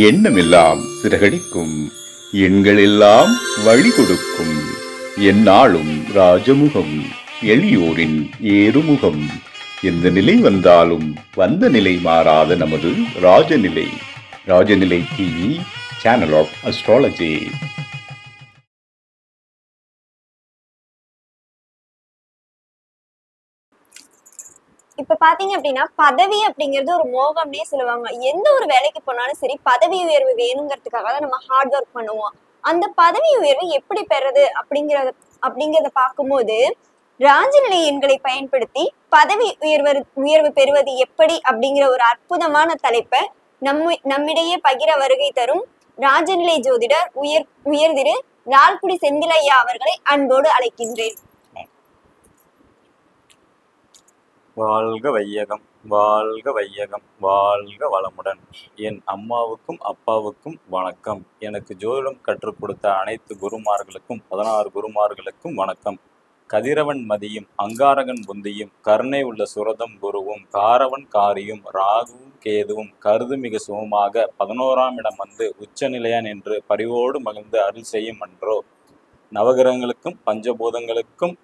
எண்ணமெல்லாம் சிறகடிக்கும், எண்களெல்லாம் வழி கொடுக்கும். எந்நாளும் ராஜமுகம், எளியோரின் ஏறுமுகம். எந்த நிலை வந்தாலும் வந்த நிலை மாறாத நமது Rajanilai. Rajanilai TV, channel of astrology. இப்ப பாத்தீங்க அப்படின்னா பதவி அப்படிங்கிறது ஒரு மோகம்னே சொல்லுவாங்க. எந்த ஒரு வேலைக்கு போனாலும் சரி, பதவி உயர்வு வேணுங்கிறதுக்காக தான் நம்ம ஹார்ட் ஒர்க் பண்ணுவோம். அந்த பதவி உயர்வு எப்படி பெறது அப்படிங்கறத பார்க்கும்போது, ராஜநிலை எண்களை பயன்படுத்தி பதவி உயர்வு பெறுவது எப்படி அப்படிங்கிற ஒரு அற்புதமான தலைப்பை நம்மிடையே பகிர வருகை தரும் ராஜநிலை ஜோதிடர் உயர்திரு லால்குடி செந்திலையா அவர்களை அன்போடு அழைக்கின்றேன். வாழ்க வையகம், வாழ்க வையகம், வாழ்க வளமுடன். என் அம்மாவுக்கும் அப்பாவுக்கும் வணக்கம். எனக்கு ஜோதிடம் கற்றுக் கொடுத்த அனைத்து குருமார்களுக்கும் 16 குருமார்களுக்கும் வணக்கம். கதிரவன் மதியும் அங்காரகன் புந்தியும் கருணை உள்ள சுரதம் குருவும் காரவன் காரியும் ராகுவும் கேதுவும் கருதுமிகு சுகமாக 11ஆம் இடம் வந்து உச்சநிலையான் என்று பரிவோடு மகிழ்ந்து அருள் செய்யும் அன்றோ. நவகிரகங்களுக்கும் பஞ்சபூதங்களுக்கும்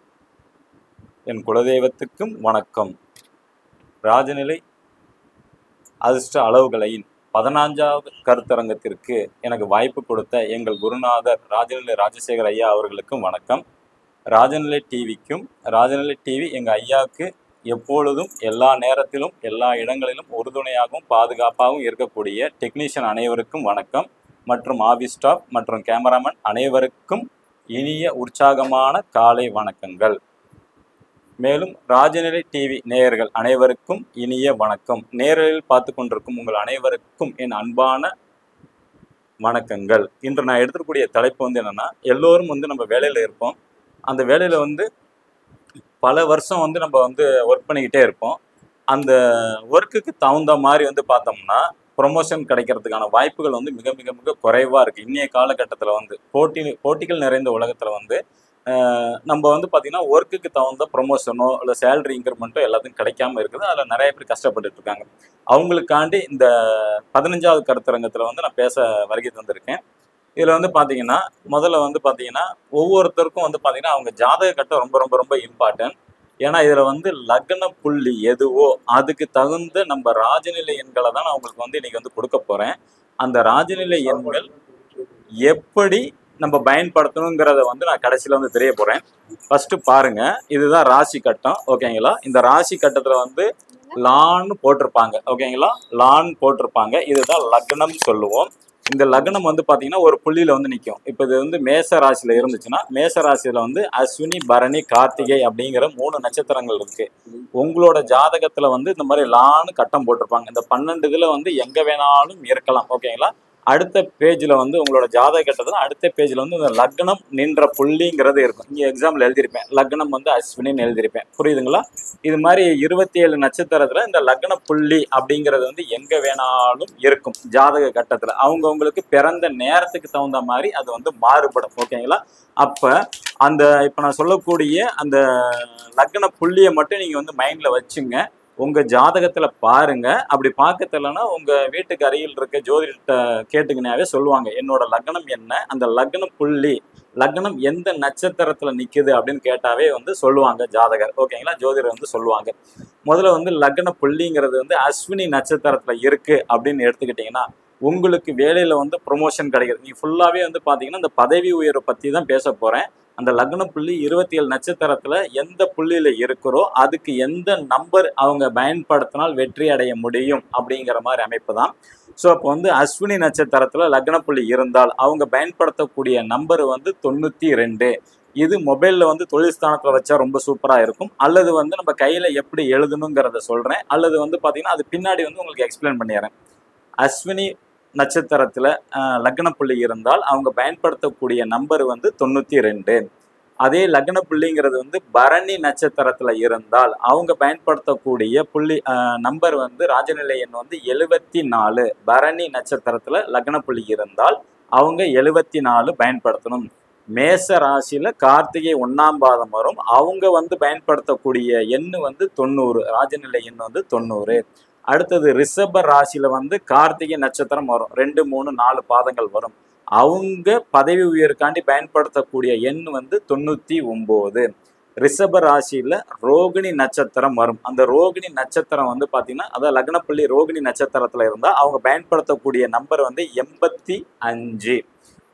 என் குலதெய்வத்துக்கும் வணக்கம். ராஜநிலை அதிர்ஷ்ட அளவுகளையின் 14வது கருத்தரங்கத்திற்கு எனக்கு வாய்ப்பு கொடுத்த எங்கள் குருநாதர் ராஜநிலை ராஜசேகர் ஐயா அவர்களுக்கும் வணக்கம். ராஜநிலை டிவிக்கும், ராஜநிலை டிவி எங்கள் ஐயாவுக்கு எப்பொழுதும் எல்லா நேரத்திலும் எல்லா இடங்களிலும் உறுதுணையாகவும் பாதுகாப்பாகவும் இருக்கக்கூடிய டெக்னீஷியன் அனைவருக்கும் வணக்கம். மற்றும் ஆஃபீஸ் ஸ்டாஃப் மற்றும் கேமராமேன் அனைவருக்கும் இனிய உற்சாகமான காலை வணக்கங்கள். மேலும் ராஜநிலை டிவி நேயர்கள் அனைவருக்கும் இனிய வணக்கம். நேரில் பார்த்து கொண்டிருக்கும் உங்கள் அனைவருக்கும் என் அன்பான வணக்கங்கள். இன்று நான் எடுத்துக்கூடிய தலைப்பு வந்து என்னென்னா, எல்லோரும் வந்து நம்ம வேலையில் இருப்போம். அந்த வேலையில் வந்து பல வருஷம் வந்து நம்ம வந்து ஒர்க் பண்ணிக்கிட்டே இருப்போம். அந்த ஒர்க்குக்கு தகுந்த மாதிரி வந்து பார்த்தோம்னா ப்ரொமோஷன் கிடைக்கிறதுக்கான வாய்ப்புகள் வந்து மிக மிக மிக குறைவாக இருக்குது. இன்றைய காலகட்டத்தில் வந்து போட்டிகள் நிறைந்த உலகத்தில் வந்து நம்ம வந்து பார்த்திங்கன்னா ஒர்க்குக்கு தகுந்த ப்ரொமோஷனோ இல்லை சேலரி இன்க்ரிமெண்ட்டோ எல்லாத்தையும் கிடைக்காம இருக்குது. அதில் நிறைய பேர் கஷ்டப்பட்டுட்டு இருக்காங்க. அவங்களுக்காண்டி இந்த 15வது கருத்தரங்கத்தில் வந்து நான் பேச வருகை தந்திருக்கேன். இதில் வந்து பார்த்திங்கன்னா முதல்ல வந்து பார்த்திங்கன்னா ஒவ்வொருத்தருக்கும் வந்து பார்த்திங்கன்னா அவங்க ஜாதக கட்டம் ரொம்ப ரொம்ப ரொம்ப இம்பார்ட்டன்ட். ஏன்னா இதில் வந்து லக்ன புள்ளி எதுவோ அதுக்கு தகுந்த நம்ம ராஜநிலை எண்களை தான் நான் உங்களுக்கு வந்து இன்றைக்கி வந்து கொடுக்க போகிறேன். அந்த ராஜநிலை எண்கள் எப்படி நம்ம பயன்படுத்தணுங்கிறத வந்து நான் கடைசியில் வந்து தெரிய போகிறேன். ஃபஸ்ட்டு பாருங்கள், இதுதான் ராசி கட்டம். ஓகேங்களா? இந்த ராசி கட்டத்தில் வந்து லான்னு போட்டிருப்பாங்க. ஓகேங்களா? லான் போட்டிருப்பாங்க. இதுதான் லக்னம் சொல்லுவோம். இந்த லக்னம் வந்து பார்த்தீங்கன்னா ஒரு புள்ளியில் வந்து நிற்கும். இப்போ இது வந்து மேச ராசியில் இருந்துச்சுன்னா மேச ராசியில் வந்து அஸ்வினி, பரணி, கார்த்திகை அப்படிங்கிற 3 நட்சத்திரங்கள் இருக்குது. உங்களோட ஜாதகத்தில் வந்து இந்த மாதிரி லான்னு கட்டம் போட்டிருப்பாங்க. இந்த 12 இதில் வந்து எங்கே வேணாலும் இருக்கலாம். ஓகேங்களா? அடுத்த பேஜில் வந்து உங்களோட ஜாதக கட்டத்தில் அடுத்த பேஜில் வந்து இந்த லக்னம் நின்ற புள்ளிங்கிறது இருக்கும். இங்கே எக்ஸாம்பிள் எழுதியிருப்பேன், லக்னம் வந்து அஸ்வினின்னு எழுதியிருப்பேன். புரியுதுங்களா? இது மாதிரி 27 நட்சத்திரத்தில் இந்த லக்ன புள்ளி அப்படிங்கிறது வந்து எங்கே வேணாலும் இருக்கும் ஜாதக கட்டத்தில். அவங்கவுங்களுக்கு பிறந்த நேரத்துக்கு தகுந்த மாதிரி அது வந்து மாறுபடும். ஓகேங்களா? அப்போ அந்த இப்போ நான் சொல்லக்கூடிய அந்த லக்ன புள்ளியை மட்டும் நீங்கள் வந்து மைண்டில் வச்சுங்க. உங்கள் ஜாதகத்தில் பாருங்கள். அப்படி பார்க்க தெரியலன்னா உங்கள் வீட்டுக்கு அருகில் இருக்க ஜோதிடத்தை கேட்டுக்கினாவே சொல்லுவாங்க, என்னோட லக்னம் என்ன, அந்த லக்ன புள்ளி லக்னம் எந்த நட்சத்திரத்தில் நிற்குது அப்படின்னு கேட்டாவே வந்து சொல்லுவாங்க ஜாதகர். ஓகேங்களா? ஜோதிடர் வந்து சொல்லுவாங்க. முதல்ல வந்து லக்ன புள்ளிங்கிறது வந்து அஸ்வினி நட்சத்திரத்தில் இருக்குது அப்படின்னு எடுத்துக்கிட்டிங்கன்னா உங்களுக்கு வேலையில் வந்து ப்ரொமோஷன் கிடைக்கிது. நீங்கள் ஃபுல்லாகவே வந்து பார்த்தீங்கன்னா இந்த பதவி உயர்வை பற்றி தான் பேச போகிறேன். அந்த லக்ன புள்ளி 27 நட்சத்திரத்தில் எந்த புள்ளியில் இருக்கிறோ அதுக்கு எந்த நம்பர் அவங்க பயன்படுத்தினால் வெற்றி அடைய முடியும் அப்படிங்கிற மாதிரி அமைப்பு தான். ஸோ அப்போ வந்து அஸ்வினி நட்சத்திரத்தில் லக்ன புள்ளி இருந்தால் அவங்க பயன்படுத்தக்கூடிய நம்பர் வந்து 92. இது மொபைலில் வந்து தொழில் ஸ்தானத்தில் வச்சா ரொம்ப சூப்பராக இருக்கும். அல்லது வந்து நம்ம கையில் எப்படி எழுதணுங்கிறத சொல்கிறேன். அல்லது வந்து பார்த்திங்கன்னா அது பின்னாடி வந்து உங்களுக்கு எக்ஸ்பிளைன் பண்ணிடுறேன். அஸ்வினி நட்சத்திரத்தில் லக்ன புள்ளி இருந்தால் அவங்க பயன்படுத்தக்கூடிய நம்பர் வந்து 92. அதே லக்ன புள்ளிங்கிறது வந்து பரணி நட்சத்திரத்தில் இருந்தால் அவங்க பயன்படுத்தக்கூடிய புள்ளி நம்பர் வந்து ராஜநிலை எண் வந்து 74. பரணி நட்சத்திரத்தில் லக்ன புள்ளி இருந்தால் அவங்க 74 பயன்படுத்தணும். மேச ராசியில் கார்த்திகை 1ஆம் பாதம் வரும். அவங்க வந்து பயன்படுத்தக்கூடிய எண் வந்து 90. ராஜநிலை எண் வந்து 90. அடுத்தது ரிஷப ராசியில வந்து கார்த்திகை நட்சத்திரம் வரும், 2, 3, 4 பாதங்கள் வரும். அவங்க பதவி உயர்வுக்காண்டி பயன்படுத்தக்கூடிய எண் வந்து 99. ரிஷப ராசியில ரோகிணி நட்சத்திரம் வரும். அந்த ரோகிணி நட்சத்திரம் வந்து பாத்தீங்கன்னா, அதாவது லக்னப்புள்ளி ரோகிணி நட்சத்திரத்துல இருந்தா அவங்க பயன்படுத்தக்கூடிய நம்பர் வந்து 85.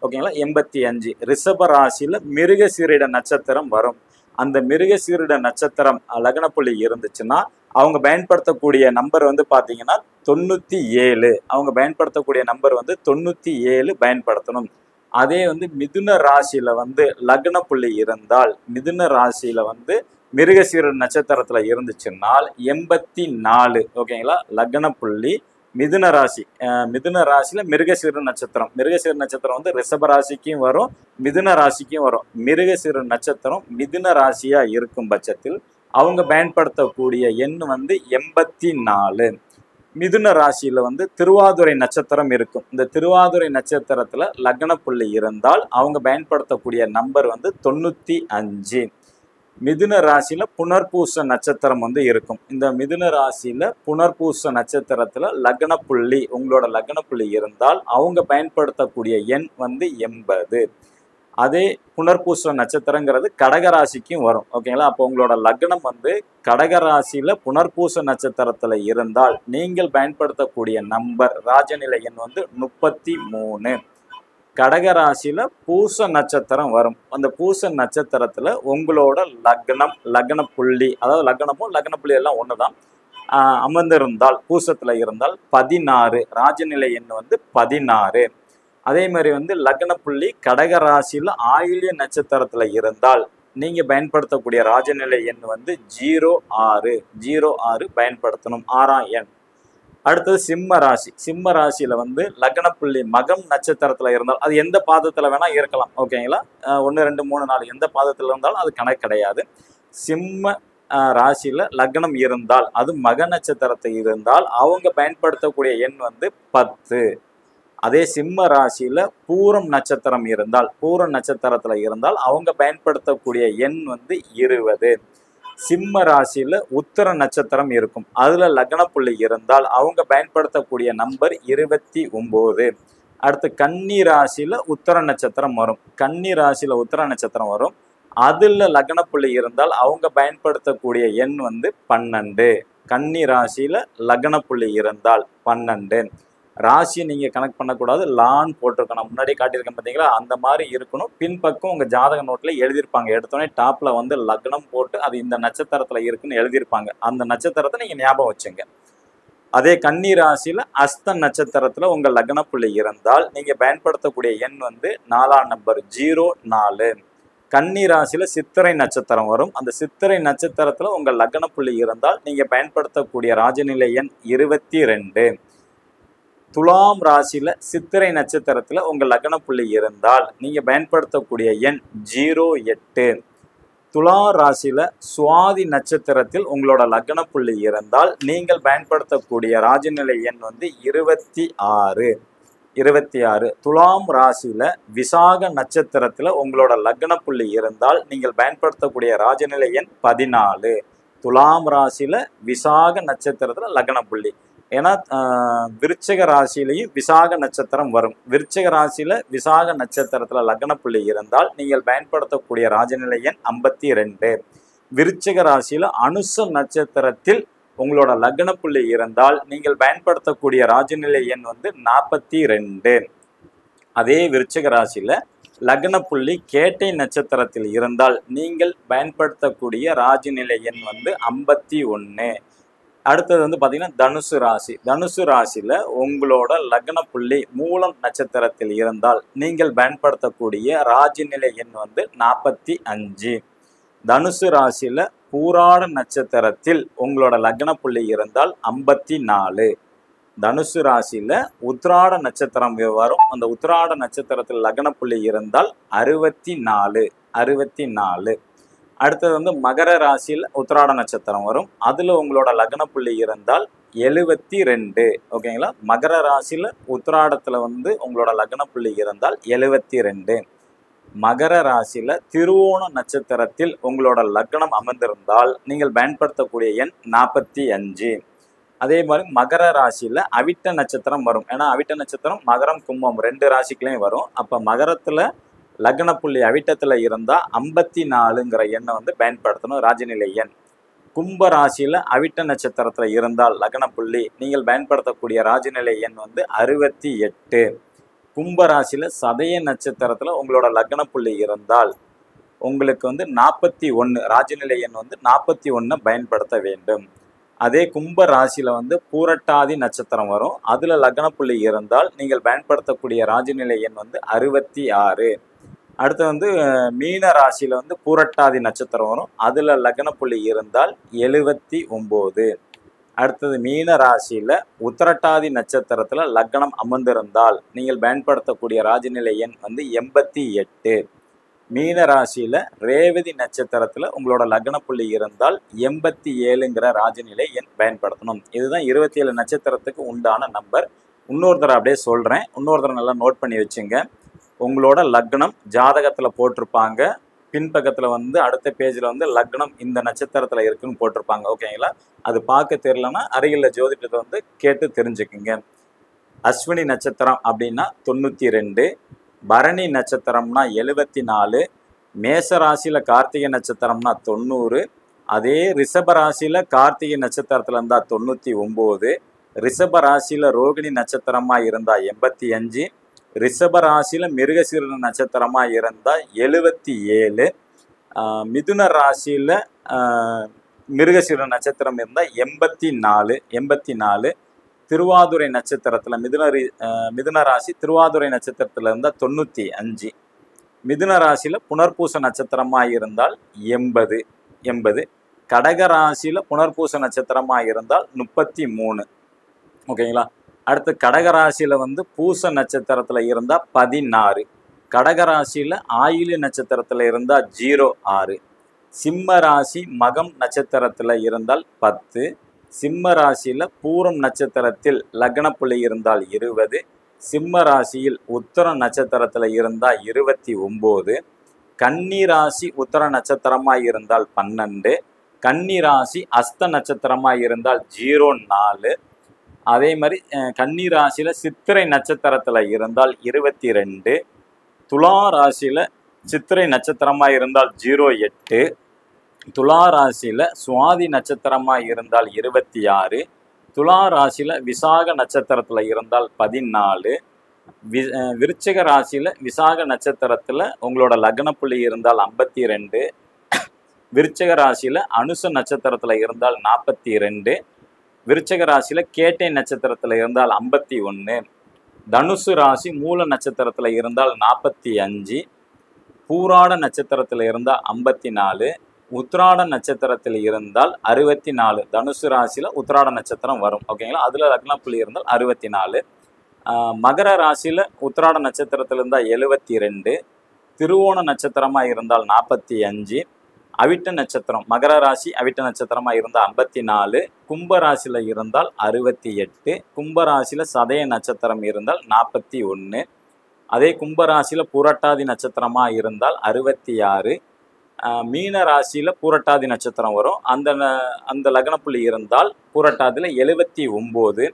ஓகேங்களா, 85. ரிஷப ராசியில மிருகசீரிட நட்சத்திரம் வரும். அந்த மிருகசீரிட நட்சத்திரம் லக்னப்புள்ளி இருந்துச்சுன்னா அவங்க பயன்படுத்தக்கூடிய நம்பர் வந்து பாத்தீங்கன்னா 97. அவங்க பயன்படுத்தக்கூடிய நம்பர் வந்து 97 பயன்படுத்தணும். அதே வந்து மிதுன ராசியில வந்து லக்ன புள்ளி இருந்தால், மிதுன ராசியில வந்து மிருகசீர நட்சத்திரத்துல இருந்துச்சுன்னால் 84. ஓகேங்களா, லக்ன புள்ளி மிதுன ராசி, மிதுன ராசியில மிருகசீர நட்சத்திரம். மிருகசீர நட்சத்திரம் வந்து ரிஷப ராசிக்கும் வரும், மிதுன ராசிக்கும் வரும். மிருகசீர நட்சத்திரம் மிதுன ராசியா இருக்கும் பட்சத்தில் அவங்க பயன்படுத்தக்கூடிய எண் வந்து 84. மிதுன ராசியில வந்து திருவாதுரை நட்சத்திரம் இருக்கும். இந்த திருவாதுரை நட்சத்திரத்துல லக்ன புள்ளி இருந்தால் அவங்க பயன்படுத்தக்கூடிய நம்பர் வந்து 95. மிதுன ராசியில புனர்பூச நட்சத்திரம் வந்து இருக்கும். இந்த மிதுன ராசியில புனர்பூச நட்சத்திரத்துல லக்ன புள்ளி, உங்களோட லக்ன புள்ளி இருந்தால் அவங்க பயன்படுத்தக்கூடிய எண் வந்து 80. அதே புனர்பூச நட்சத்திரங்கிறது கடகராசிக்கும் வரும். ஓகேங்களா, அப்போ உங்களோட லக்னம் வந்து கடகராசியில புனர்பூச நட்சத்திரத்துல இருந்தால் நீங்கள் பயன்படுத்தக்கூடிய நம்பர் ராஜநிலை எண் வந்து 33. கடகராசியில பூச நட்சத்திரம் வரும். அந்த பூச நட்சத்திரத்துல உங்களோட லக்ன புள்ளி, அதாவது லக்னமும் லக்ன புள்ளி எல்லாம் ஒண்ணுதான், அமர்ந்திருந்தால் பூசத்துல இருந்தால் 16. ராஜநிலை எண் வந்து 16. அதே மாதிரி வந்து லக்ன புள்ளி கடகராசியில ஆயில்ய நட்சத்திரத்துல இருந்தால் நீங்க பயன்படுத்தக்கூடிய ராஜநிலை எண் வந்து 06 பயன்படுத்தணும், 6ஆம் எண். அடுத்தது சிம்ம ராசி. சிம்ம ராசியில வந்து லக்ன புள்ளி மகம் நட்சத்திரத்துல இருந்தால், அது எந்த பாதத்துல வேணா இருக்கலாம். ஓகேங்களா, 1, 2, 3, 4 எந்த பாதத்துல இருந்தாலும் அது கணக்கு கிடையாது. சிம்ம ராசியில லக்னம் இருந்தால், அது மக நட்சத்திரத்தை இருந்தால் அவங்க பயன்படுத்தக்கூடிய எண் வந்து 10. அதே சிம்ம ராசியில பூரம் நட்சத்திரம் இருந்தால், பூரம் நட்சத்திரத்துல இருந்தால் அவங்க பயன்படுத்தக்கூடிய எண் வந்து 20. சிம்ம ராசியில உத்தர நட்சத்திரம் இருக்கும், அதுல லக்ன புள்ளி இருந்தால் அவங்க பயன்படுத்தக்கூடிய நம்பர் 29. அடுத்து கன்னி ராசியில உத்தர நட்சத்திரம் வரும். கன்னி ராசியில உத்தர நட்சத்திரம் வரும், அதுல லக்ன புள்ளி இருந்தால் அவங்க பயன்படுத்தக்கூடிய எண் வந்து 12. கன்னி ராசியில லக்ன புள்ளி இருந்தால் 12. ராசியை நீங்க கனெக்ட் பண்ணக்கூடாது, லான் போட்டிருக்கணும். முன்னாடி காட்டியிருக்கேன் பார்த்தீங்களா, அந்த மாதிரி இருக்கணும். பின்பக்கம் உங்க ஜாதக நோட்ல எழுதியிருப்பாங்க. எடுத்தோடனே டாப்ல வந்து லக்னம் போட்டு அது இந்த நட்சத்திரத்துல இருக்குன்னு எழுதியிருப்பாங்க. அந்த நட்சத்திரத்தை நீங்க ஞாபகம் வச்சுங்க. அதே கன்னி ராசியில அஸ்த நட்சத்திரத்துல உங்க லக்ன புள்ளி இருந்தால் நீங்க பயன்படுத்தக்கூடிய எண் வந்து 4ஆம் நம்பர் 04. கன்னி ராசியில சித்திரை நட்சத்திரம் வரும். அந்த சித்திரை நட்சத்திரத்துல உங்க லக்ன புள்ளி இருந்தால் நீங்க பயன்படுத்தக்கூடிய ராஜநிலை எண் 22. துலாம் ராசியில சித்திரை நட்சத்திரத்துல உங்க லக்ன புள்ளி இருந்தால் நீங்க பயன்படுத்தக்கூடிய எண் 08. துலா ராசியில சுவாதி நட்சத்திரத்தில் உங்களோட லக்ன புள்ளி இருந்தால் நீங்கள் பயன்படுத்தக்கூடிய ராஜநிலை எண் வந்து 26. துலாம் ராசியில விசாக நட்சத்திரத்துல உங்களோட லக்ன புள்ளி இருந்தால் நீங்கள் பயன்படுத்தக்கூடிய ராஜநிலை எண் 14. துலாம் ராசியில விசாக நட்சத்திரத்துல லக்ன புள்ளி. ஏன்னா விருச்சிக ராசியிலையும் விசாக நட்சத்திரம் வரும். விருச்சிக ராசியில விசாக நட்சத்திரத்துல லக்ன புள்ளி இருந்தால் நீங்கள் பயன்படுத்தக்கூடிய ராஜநிலை எண் 52. விருச்சிக ராசியில அனுச நட்சத்திரத்தில் உங்களோட லக்ன புள்ளி இருந்தால் நீங்கள் பயன்படுத்தக்கூடிய ராஜநிலை எண் வந்து 42. அதே விருச்சிக ராசியில லக்ன புள்ளி கேட்டை நட்சத்திரத்தில் இருந்தால் நீங்கள் பயன்படுத்தக்கூடிய ராஜநிலை எண் வந்து 51. அடுத்தது வந்து பார்த்தீங்கன்னா தனுசு ராசி. தனுசு ராசியில உங்களோட லக்ன புள்ளி மூலம் நட்சத்திரத்தில் இருந்தால் நீங்கள் பயன்படுத்தக்கூடிய ராஜநிலை எண் வந்து 45. தனுசு ராசியில பூராட நட்சத்திரத்தில் உங்களோட லக்ன புள்ளி இருந்தால் 54. தனுசு ராசியில உத்திராட நட்சத்திரம் வரும். அந்த உத்திராட நட்சத்திரத்தில் லக்ன புள்ளி இருந்தால் 64. அடுத்தது வந்து மகர ராசியில் உத்திராட நட்சத்திரம் வரும். அதுல உங்களோட லக்ன புள்ளி இருந்தால் 72. ஓகேங்களா, மகர ராசியில உத்திராடத்துல வந்து உங்களோட லக்ன புள்ளி இருந்தால் 72. மகர ராசியில திருவோண நட்சத்திரத்தில் உங்களோட லக்னம் அமர்ந்திருந்தால் நீங்கள் பயன்படுத்தக்கூடிய எண் 45. அதே மாதிரி மகர ராசியில அவிட்ட நட்சத்திரம் வரும். ஏன்னா அவிட்ட நட்சத்திரம் மகரம் கும்பம் 2 ராசிக்குலயும் வரும். அப்ப மகரத்துல லக்ன புள்ளி அவிட்டத்துல இருந்தா 54ங்கிற எண்ணை வந்து பயன்படுத்தணும், ராஜநிலை எண். கும்ப ராசியில அவிட்ட நட்சத்திரத்துல இருந்தால் லக்ன புள்ளி நீங்கள் பயன்படுத்தக்கூடிய ராஜநிலை எண் வந்து 68. கும்ப ராசியில சதய நட்சத்திரத்துல உங்களோட லக்ன புள்ளி இருந்தால் உங்களுக்கு வந்து 41, ராஜநிலை எண் வந்து 41 பயன்படுத்த வேண்டும். அதே கும்ப ராசியில வந்து பூரட்டாதி நட்சத்திரம் வரும். அதுல லக்ன புள்ளி இருந்தால் நீங்கள் பயன்படுத்தக்கூடிய ராஜநிலை எண் வந்து 66. அடுத்து வந்து மீன ராசியில வந்து பூரட்டாதி நட்சத்திரம் வரும். அதுல லக்ன புள்ளி இருந்தால் 79. அடுத்தது மீன ராசியில உத்திரட்டாதி நட்சத்திரத்துல லக்னம் அமர்ந்திருந்தால் நீங்கள் பயன்படுத்தக்கூடிய ராஜநிலை எண் வந்து 88. மீன ராசியில ரேவதி நட்சத்திரத்துல உங்களோட லக்ன புள்ளி இருந்தால் 87ங்கிற ராஜநிலை எண் பயன்படுத்தணும். இதுதான் 27 நட்சத்திரத்துக்கு உண்டான நம்பர். இன்னொரு தடவை அப்படியே சொல்றேன், இன்னொரு தடவை நல்லா நோட் பண்ணி வச்சுங்க. உங்களோட லக்னம் ஜாதகத்துல போட்டிருப்பாங்க, பின்பக்கத்துல வந்து அடுத்த பேஜ்ல வந்து லக்னம் இந்த நட்சத்திரத்துல இருக்குன்னு போட்டிருப்பாங்க. ஓகேங்களா? அது பார்க்க தெரியலன்னா அருகில் ஜோதிடத்தை வந்து கேட்டு தெரிஞ்சுக்குங்க. அஸ்வினி நட்சத்திரம் அப்படின்னா 92, பரணி நட்சத்திரம்னா 74, மேச ராசியில கார்த்திகை நட்சத்திரம்னா 90, அதே ரிஷப ராசியில கார்த்திகை நட்சத்திரத்துல இருந்தா 99, ரிஷப ராசியில ரோகிணி நட்சத்திரமா இருந்தா 85, ரிஷப ராசியில மிருகசீர நட்சத்திரமா இருந்தா 77, மிதுன ராசியில மிருகசீர நட்சத்திரம் இருந்தா 84, திருவாதுரை நட்சத்திரத்துல மிதுன ராசி திருவாதுரை நட்சத்திரத்துல இருந்தா 95, மிதுன ராசியில புனர்பூச நட்சத்திரமா இருந்தால் 80, கடக ராசியில புனர்பூச நட்சத்திரமா இருந்தால் 33. ஓகேங்களா? அடுத்து கடகராசியில வந்து பூச நட்சத்திரத்துல இருந்தா 16, கடகராசியில ஆயிலி நட்சத்திரத்துல இருந்தா 06, சிம்ம ராசி மகம் நட்சத்திரத்துல இருந்தால் 10, சிம்ம ராசியில பூரம் நட்சத்திரத்தில் லக்ன புள்ளி இருந்தால் 20, சிம்ம ராசியில் உத்தர நட்சத்திரத்துல இருந்தா 29, கன்னி ராசி உத்தர நட்சத்திரமா இருந்தால் 12, கன்னி ராசி அஸ்த நட்சத்திரமா இருந்தால் 04, அதே மாதிரி கன்னி ராசியில சித்திரை நட்சத்திரத்துல இருந்தால் 22, துலா ராசியில சித்திரை நட்சத்திரமா இருந்தால் 08, துலா ராசியில சுவாதி நட்சத்திரமா இருந்தால் 26, துலா ராசியில விசாக நட்சத்திரத்துல இருந்தால் 14, விருச்சிக ராசியில விசாக நட்சத்திரத்துல உங்களோட லக்ன புள்ளி இருந்தால் 52, விருச்சிக ராசியில அனுச நட்சத்திரத்துல இருந்தால் 42, விருச்சிக ராசியில கேட்டை நட்சத்திரத்துல இருந்தால் 51, தனுசு ராசி மூல நட்சத்திரத்துல இருந்தால் 45, பூராட நட்சத்திரத்துல இருந்தால் 54, உத்திராட நட்சத்திரத்தில் இருந்தால் 64. தனுசு ராசியில உத்திராட நட்சத்திரம் வரும். ஓகேங்களா? அதுல லக்ன புள்ளி இருந்தால் 64. மகர ராசியில உத்திராட நட்சத்திரத்துல இருந்தால் 72, திருவோண நட்சத்திரமா இருந்தால் 45, அவிட்ட நட்சத்திரம் மகர ராசி அவிட்ட நட்சத்திரமா இருந்தால் 54, கும்ப ராசியில இருந்தால் 68, கும்ப ராசியில சதய நட்சத்திரம் இருந்தால் 41, அதே கும்ப ராசியில பூரட்டாதி நட்சத்திரமா இருந்தால் 66, மீன ராசியில பூரட்டாதி நட்சத்திரம் வரும். அந்த லக்ன புள்ளி இருந்தால் பூரட்டாதியில 79,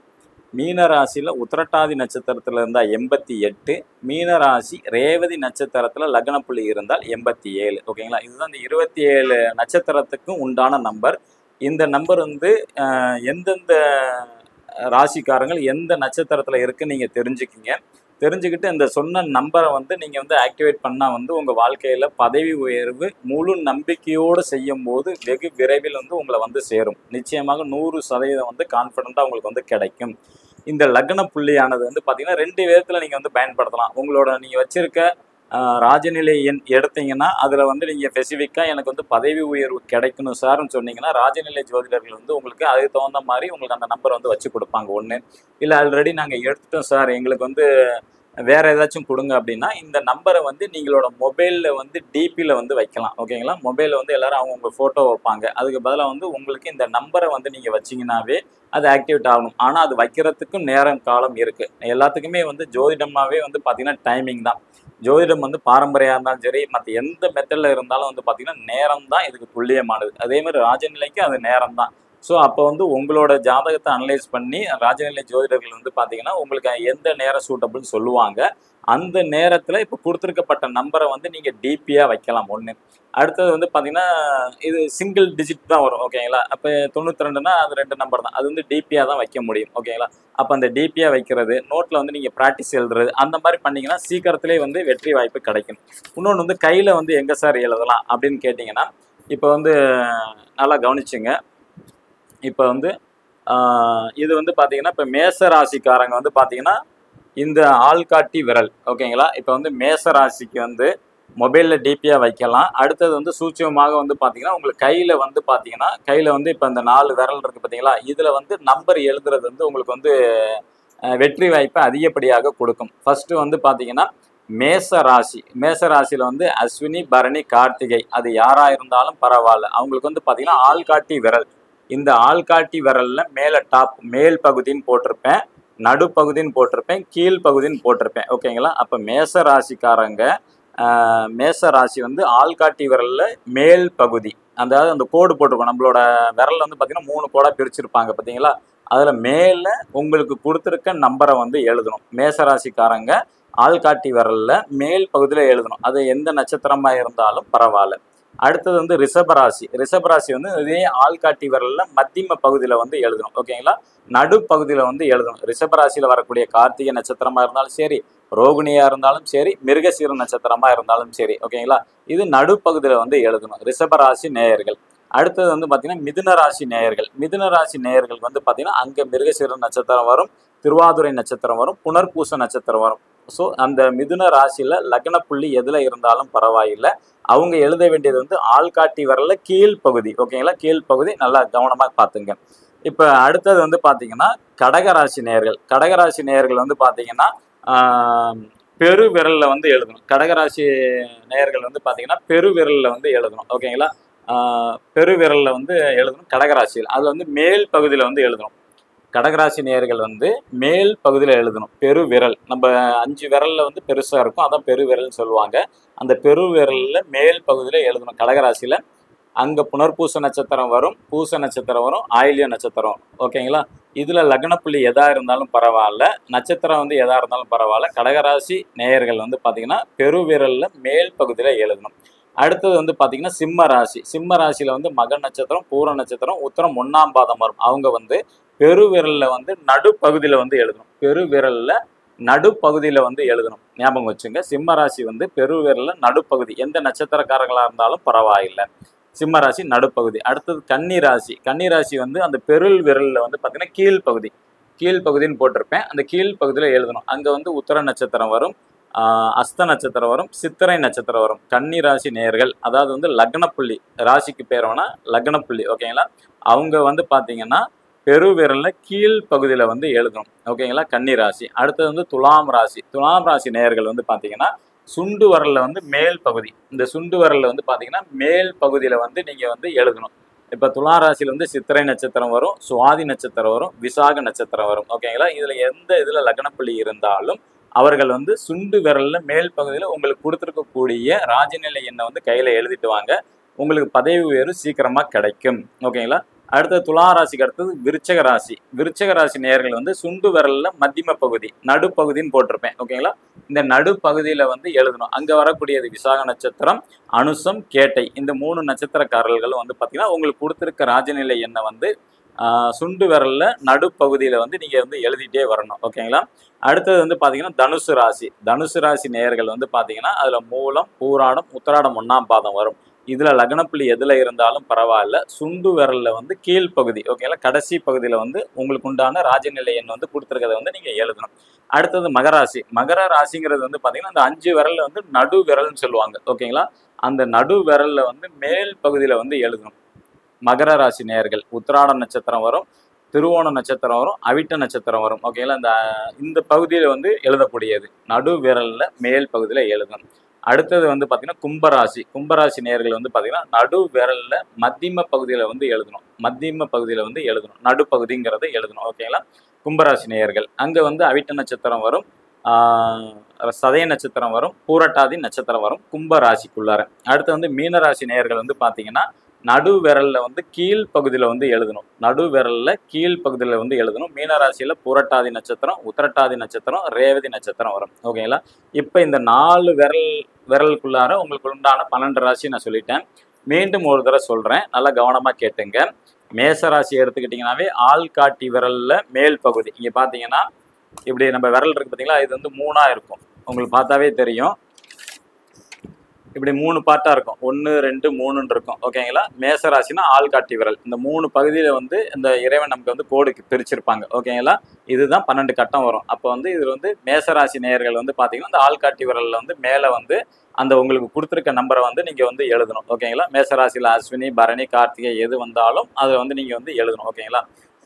மீன ராசியில உத்திரட்டாதி நட்சத்திரத்துல இருந்தால் 88, மீன ராசி ரேவதி நட்சத்திரத்துல லக்ன புள்ளி இருந்தால் 87. ஓகேங்களா? இதுதான் இந்த 27 நட்சத்திரத்துக்கும் உண்டான நம்பர். இந்த நம்பர் வந்து எந்தெந்த ராசிக்காரங்கள் எந்த நட்சத்திரத்துல இருக்கு நீங்க தெரிஞ்சுக்கிட்டு இந்த சொன்ன நம்பரை வந்து நீங்க வந்து ஆக்டிவேட் பண்ணா வந்து உங்க வாழ்க்கையில பதவி உயர்வு முழு நம்பிக்கையோடு செய்யும் போது வெகு விரைவில் வந்து உங்களை வந்து சேரும். நிச்சயமாக 100% வந்து கான்ஃபிடண்டா உங்களுக்கு வந்து கிடைக்கும். இந்த லக்ன புள்ளியானது வந்து பாத்தீங்கன்னா 2 விதத்துல நீங்க வந்து பயன்படுத்தலாம். உங்களோட நீங்க வச்சிருக்க ராஜநிலை எண் எடுத்தீங்கன்னா அதுல வந்து நீங்க ஸ்பெசிஃபிக்கா எனக்கு வந்து பதவி உயர்வு கிடைக்கணும் சார்ன்னு சொன்னீங்கன்னா ராஜநிலை ஜோதிடர்கள் வந்து உங்களுக்கு அதுக்கு தகுந்த மாதிரி உங்களுக்கு அந்த நம்பர் வந்து வச்சு கொடுப்பாங்க. ஒண்ணு இல்ல ஆல்ரெடி நாங்க எடுத்துட்டோம் சார் எங்களுக்கு வந்து வேற ஏதாச்சும் கொடுங்க அப்படின்னா இந்த நம்பரை வந்து நீங்களோட மொபைல்ல வந்து டிபியில் வந்து வைக்கலாம். ஓகேங்களா? மொபைலில் வந்து எல்லாரும் அவங்க ஃபோட்டோ வைப்பாங்க. அதுக்கு பதிலாக வந்து உங்களுக்கு இந்த நம்பரை வந்து நீங்கள் வச்சிங்கனாவே அது ஆக்டிவேட் ஆகணும். ஆனால் அது வைக்கிறதுக்கும் நேரம் காலம் இருக்குது. எல்லாத்துக்குமே வந்து ஜோதிடமாகவே வந்து பார்த்தீங்கன்னா டைமிங் தான். ஜோதிடம் வந்து பாரம்பரியாக இருந்தாலும் சரி மற்ற எந்த மெத்தடில் இருந்தாலும் வந்து பார்த்தீங்கன்னா நேரம் தான் இதுக்கு துல்லியமானது. அதே மாதிரி ராஜநிலைக்கு அது நேரம் தான். ஸோ அப்போ வந்து உங்களோட ஜாதகத்தை அனலைஸ் பண்ணி ராஜநிலை ஜோதிடர்கள் வந்து பார்த்தீங்கன்னா உங்களுக்கு எந்த நேரம் சூட்டபிள் சொல்லுவாங்க. அந்த நேரத்தில் இப்போ கொடுத்துருக்கப்பட்ட நம்பரை வந்து நீங்கள் டிபியாக வைக்கலாம் ஒன்று. அடுத்தது வந்து பார்த்தீங்கன்னா இது சிங்கிள் டிஜிட் தான் வரும் ஓகேங்களா. அப்போ 92னா அது 2 நம்பர் தான், அது வந்து டிபியாக தான் வைக்க முடியும் ஓகேங்களா. அப்போ அந்த டிபியாக வைக்கிறது, நோட்டில் வந்து நீங்கள் ப்ராக்டிஸ் எழுதுறது அந்த மாதிரி பண்ணிங்கன்னா சீக்கிரத்திலே வந்து வெற்றி வாய்ப்பு கிடைக்கும். இன்னொன்று வந்து கையில் வந்து எங்கே சார் எழுதலாம் அப்படின்னு கேட்டிங்கன்னா, இப்போ வந்து நல்லா கவனிச்சுங்க. இப்போ வந்து இது வந்து பார்த்தீங்கன்னா இப்போ மேச ராசிக்காரங்க வந்து பார்த்தீங்கன்னா இந்த ஆள்காட்டி விரல் ஓகேங்களா. இப்போ வந்து மேச ராசிக்கு வந்து மொபைலில் டிபியாக வைக்கலாம். அடுத்தது வந்து சூட்சமமாக வந்து பார்த்தீங்கன்னா உங்களுக்கு கையில் வந்து பார்த்தீங்கன்னா கையில் வந்து இப்போ இந்த 4 விரல் இருக்குது பார்த்தீங்களா, இதில் வந்து நம்பர் எழுதுறது வந்து உங்களுக்கு வந்து வெற்றி வாய்ப்பை அதிகப்படியாக கொடுக்கும். ஃபஸ்ட்டு வந்து பார்த்தீங்கன்னா மேச ராசி, மேச ராசியில் வந்து அஸ்வினி பரணி கார்த்திகை அது யாராக இருந்தாலும் பரவாயில்ல, அவங்களுக்கு வந்து பார்த்தீங்கன்னா ஆள்காட்டி விரல், இந்த ஆள்காட்டி விரலில் மேலே டாப் மேல் பகுதின்னு போட்டிருப்பேன், நடுப்பகுதின்னு போட்டிருப்பேன், கீழ் பகுதின்னு போட்டிருப்பேன் ஓகேங்களா. அப்போ மேச ராசிக்காரங்க மேச ராசி வந்து ஆள்காட்டி விரலில் மேல் பகுதி, அதாவது அந்த கோடு போட்டிருக்கோம் நம்மளோட விரலில் வந்து பார்த்தீங்கன்னா 3 கோடாக பிரிச்சிருப்பாங்க பார்த்தீங்களா, அதில் மேலே உங்களுக்கு கொடுத்துருக்க நம்பரை வந்து எழுதணும். மேச ராசிக்காரங்க ஆள்காட்டி விரலில் மேல் பகுதியில் எழுதணும், அது எந்த நட்சத்திரமாக இருந்தாலும் பரவாயில்ல. அடுத்தது வந்து ரிஷபராசி, ரிஷபராசி வந்து இதே ஆள்காட்டி விரலில் மத்தியம பகுதியில் வந்து எழுதணும் ஓகேங்களா, நடுப்பகுதியில் வந்து எழுதணும். ரிஷபராசியில் வரக்கூடிய கார்த்திகை நட்சத்திரமாக இருந்தாலும் சரி, ரோகிணியாக இருந்தாலும் சரி, மிருகசீர நட்சத்திரமாக இருந்தாலும் சரி ஓகேங்களா, இது நடுப்பகுதியில் வந்து எழுதணும் ரிஷபராசி நேயர்கள். அடுத்தது வந்து பார்த்தீங்கன்னா மிதுன ராசி நேயர்கள், மிதுன ராசி நேயர்கள் வந்து பார்த்தீங்கன்னா அங்கே மிருகசீர நட்சத்திரம் வரும், திருவாதுரை நட்சத்திரம் வரும், புனர்பூச நட்சத்திரம் வரும். ஸோ அந்த மிதுன ராசியில் லக்ன புள்ளி எதில் இருந்தாலும் பரவாயில்லை, அவங்க எழுத வேண்டியது வந்து ஆள்காட்டி விரலில் கீழ்ப்பகுதி ஓகேங்களா, கீழ்ப்பகுதி நல்லா கவனமாக பார்த்துங்க. இப்போ அடுத்தது வந்து பார்த்தீங்கன்னா கடகராசி நேயர்கள், கடகராசி நேயர்கள் வந்து பார்த்தீங்கன்னா பெரு விரலில் வந்து எழுதணும். கடகராசி நேயர்கள் வந்து பார்த்தீங்கன்னா பெரு விரலில் வந்து எழுதணும் ஓகேங்களா, பெரு விரலில் வந்து எழுதணும் கடகராசியில், அது வந்து மேல் பகுதியில் வந்து எழுதணும். கடகராசி நேயர்கள் வந்து மேல் பகுதியில் எழுதணும் பெரு விரல், நம்ம 5 விரலில் வந்து பெருசாக இருக்கும் அதான் பெரு விரல்னு சொல்லுவாங்க, அந்த பெரு விரலில் மேல் பகுதியில் எழுதணும் கடகராசியில். அங்கே புனர்பூச நட்சத்திரம் வரும், பூச நட்சத்திரம் வரும், ஆயில்ய நட்சத்திரம் வரும் ஓகேங்களா. இதில் லக்னப்புள்ளி எதாக இருந்தாலும் பரவாயில்ல, நட்சத்திரம் வந்து எதாக இருந்தாலும் பரவாயில்ல, கடகராசி நேயர்கள் வந்து பார்த்தீங்கன்னா பெருவிரலில் மேல் பகுதியில் எழுதணும். அடுத்தது வந்து பார்த்தீங்கன்னா சிம்ம ராசி, சிம்ம ராசியில் வந்து மக நட்சத்திரம், பூர நட்சத்திரம், உத்தரம் 1ஆம் பாதம் வரும், அவங்க வந்து பெருவிரலில் வந்து நடுப்பகுதியில் வந்து எழுதணும், பெருவிரலில் நடுப்பகுதியில் வந்து எழுதணும். ஞாபகம் வச்சுங்க, சிம்ம ராசி வந்து பெருவிரலில் நடுப்பகுதி, எந்த நட்சத்திரக்காரங்களாக இருந்தாலும் பரவாயில்லை, சிம்ம ராசி நடுப்பகுதி. அடுத்தது கன்னி ராசி, கன்னி ராசி வந்து அந்த பெருள் விரலில் வந்து பார்த்தீங்கன்னா கீழ்ப்பகுதி, கீழ்ப்பகுதின்னு போட்டிருப்பேன், அந்த கீழ்ப்பகுதியில் எழுதணும். அங்கே வந்து உத்தர நட்சத்திரம் வரும், அஸ்த நட்சத்திரம் வரும், சித்திரை நட்சத்திரம் வரும். கன்னி ராசி நேயர்கள் அதாவது வந்து லக்னப்புள்ளி, ராசிக்கு பேர் வேணா லக்னப்புள்ளி ஓகேங்களா, அவங்க வந்து பார்த்தீங்கன்னா பெருவிரலில் கீழ்ப்பகுதியில் வந்து எழுதணும் ஓகேங்களா, கன்னி ராசி. அடுத்தது வந்து துலாம் ராசி, துலாம் ராசி நேயர்கள் வந்து பார்த்தீங்கன்னா சுண்டு வரலில் வந்து மேல் பகுதி, இந்த சுண்டு வரலில் வந்து பார்த்தீங்கன்னா மேல் பகுதியில் வந்து நீங்கள் வந்து எழுதணும். இப்போ துலா ராசியில் வந்து சித்திரை நட்சத்திரம் வரும், சுவாதி நட்சத்திரம் வரும், விசாக நட்சத்திரம் வரும் ஓகேங்களா. இதில் எந்த இதில் லக்னப்புள்ளி இருந்தாலும் அவர்கள் வந்து சுண்டு விரலில் மேல் பகுதியில் உங்களுக்கு கொடுத்துருக்கக்கூடிய ராஜநிலை எண்ணை வந்து கையில் எழுதிட்டு வாங்க, உங்களுக்கு பதவி உயர்வு சீக்கிரமாக கிடைக்கும் ஓகேங்களா. அடுத்தது துலா ராசிக்கு அடுத்தது விருச்சக ராசி, விருச்சக ராசி நேயர்கள் வந்து சுண்டு விரலில் மத்தியம பகுதி நடுப்பகுதின்னு போட்டிருப்பேன் ஓகேங்களா, இந்த நடுப்பகுதியில் வந்து எழுதணும். அங்கே வரக்கூடியது விசாக நட்சத்திரம், அனுசம், கேட்டை, இந்த 3 நட்சத்திரக்காரர்களும் வந்து பார்த்தீங்கன்னா உங்களுக்கு கொடுத்துருக்க ராஜநிலை எண்ணை வந்து சுண்டு விரலில் நடுப்பகுதியில் வந்து நீங்கள் வந்து எழுதிட்டே வரணும் ஓகேங்களா. அடுத்தது வந்து பார்த்தீங்கன்னா தனுசு ராசி, தனுசு ராசி நேயர்கள் வந்து பார்த்தீங்கன்னா அதில் மூலம், பூராடம், உத்திராடம் 1ஆம் பாதம் வரும். இதில் லக்னப்புள்ளி எதில் இருந்தாலும் பரவாயில்ல, சுண்டு விரலில் வந்து கீழ்ப்பகுதி ஓகேங்களா, கடைசி பகுதியில் வந்து உங்களுக்கு உண்டான ராஜநிலை எண் வந்து கொடுத்துருக்கதை வந்து நீங்கள் எழுதணும். அடுத்தது மகராசி, மகர ராசிங்கிறது வந்து பார்த்தீங்கன்னா அந்த 5 விரலில் வந்து நடு விரல்னு சொல்லுவாங்க ஓகேங்களா, அந்த நடு விரலில் வந்து மேல் பகுதியில் வந்து எழுதணும். மகர ராசி நேயர்கள் உத்திராட நட்சத்திரம் வரும், திருவோண நட்சத்திரம் வரும், அவிட்ட நட்சத்திரம் வரும் ஓகேங்களா, இந்த பகுதியில் வந்து எழுதக்கூடியது நடு விரலில் மேல் பகுதியில் எழுதணும். அடுத்தது வந்து பார்த்தீங்கன்னா கும்பராசி, கும்பராசி நேயர்கள் வந்து பார்த்தீங்கன்னா நடு விரலில் மத்தியம பகுதியில் வந்து எழுதணும், மத்தியம பகுதியில் வந்து எழுதணும், நடுப்பகுதிங்கிறத எழுதணும் ஓகேங்களா. கும்பராசி நேயர்கள் அங்கே வந்து அவிட்ட நட்சத்திரம் வரும், சதய நட்சத்திரம் வரும், பூரட்டாதி நட்சத்திரம் வரும் கும்பராசிக்குள்ளார. அடுத்து வந்து மீனராசி நேயர்கள் வந்து பார்த்தீங்கன்னா நடு விரல்ல வந்து கீழ் பகுதியில் வந்து எழுதணும். நடு விரல்ல கீழ் பகுதியில் வந்து எழுதணும். மீனராசியில் புரட்டாதி நட்சத்திரம், உத்திரட்டாதி நட்சத்திரம், ரேவதி நட்சத்திரம் வரும். ஓகேங்களா? இப்போ இந்த 4 விரலுக்குள்ளார உங்களுக்கு உண்டான 12 ராசி நான் சொல்லிட்டேன். மீண்டும் ஒரு தடவை சொல்கிறேன், நல்லா கவனமாக கேட்டுங்க. மேச ராசி எடுத்துக்கிட்டிங்கனாவே ஆள்காட்டி விரல்ல மேல் பகுதி இங்கே பார்த்தீங்கன்னா இப்படி நம்ம விரல் இருக்கு பார்த்தீங்களா, இது வந்து 3ஆக இருக்கும். உங்களுக்கு பார்த்தாவே தெரியும், இப்படி 3 பார்ட்டாக இருக்கும். 1 2 3ன்னு இருக்கும். ஓகேங்களா? மேசராசினா ஆள்காட்டி விரல். இந்த 3 பகுதியில் வந்து இந்த இறைவன் நமக்கு வந்து கோடு பிரிச்சிருப்பாங்க. ஓகேங்களா? இதுதான் 12 கட்டம் வரும். அப்போ வந்து இது வந்து மேசராசி நேயர்கள் வந்து பார்த்தீங்கன்னா இந்த ஆள்காட்டி விரலில் வந்து மேலே வந்து அந்த உங்களுக்கு கொடுத்துருக்க நம்பரை வந்து நீங்கள் வந்து எழுதணும். ஓகேங்களா? மேசராசியில் அஸ்வினி, பரணி, கார்த்திகை எது வந்தாலும் அதை வந்து நீங்கள் வந்து எழுதணும். ஓகேங்களா?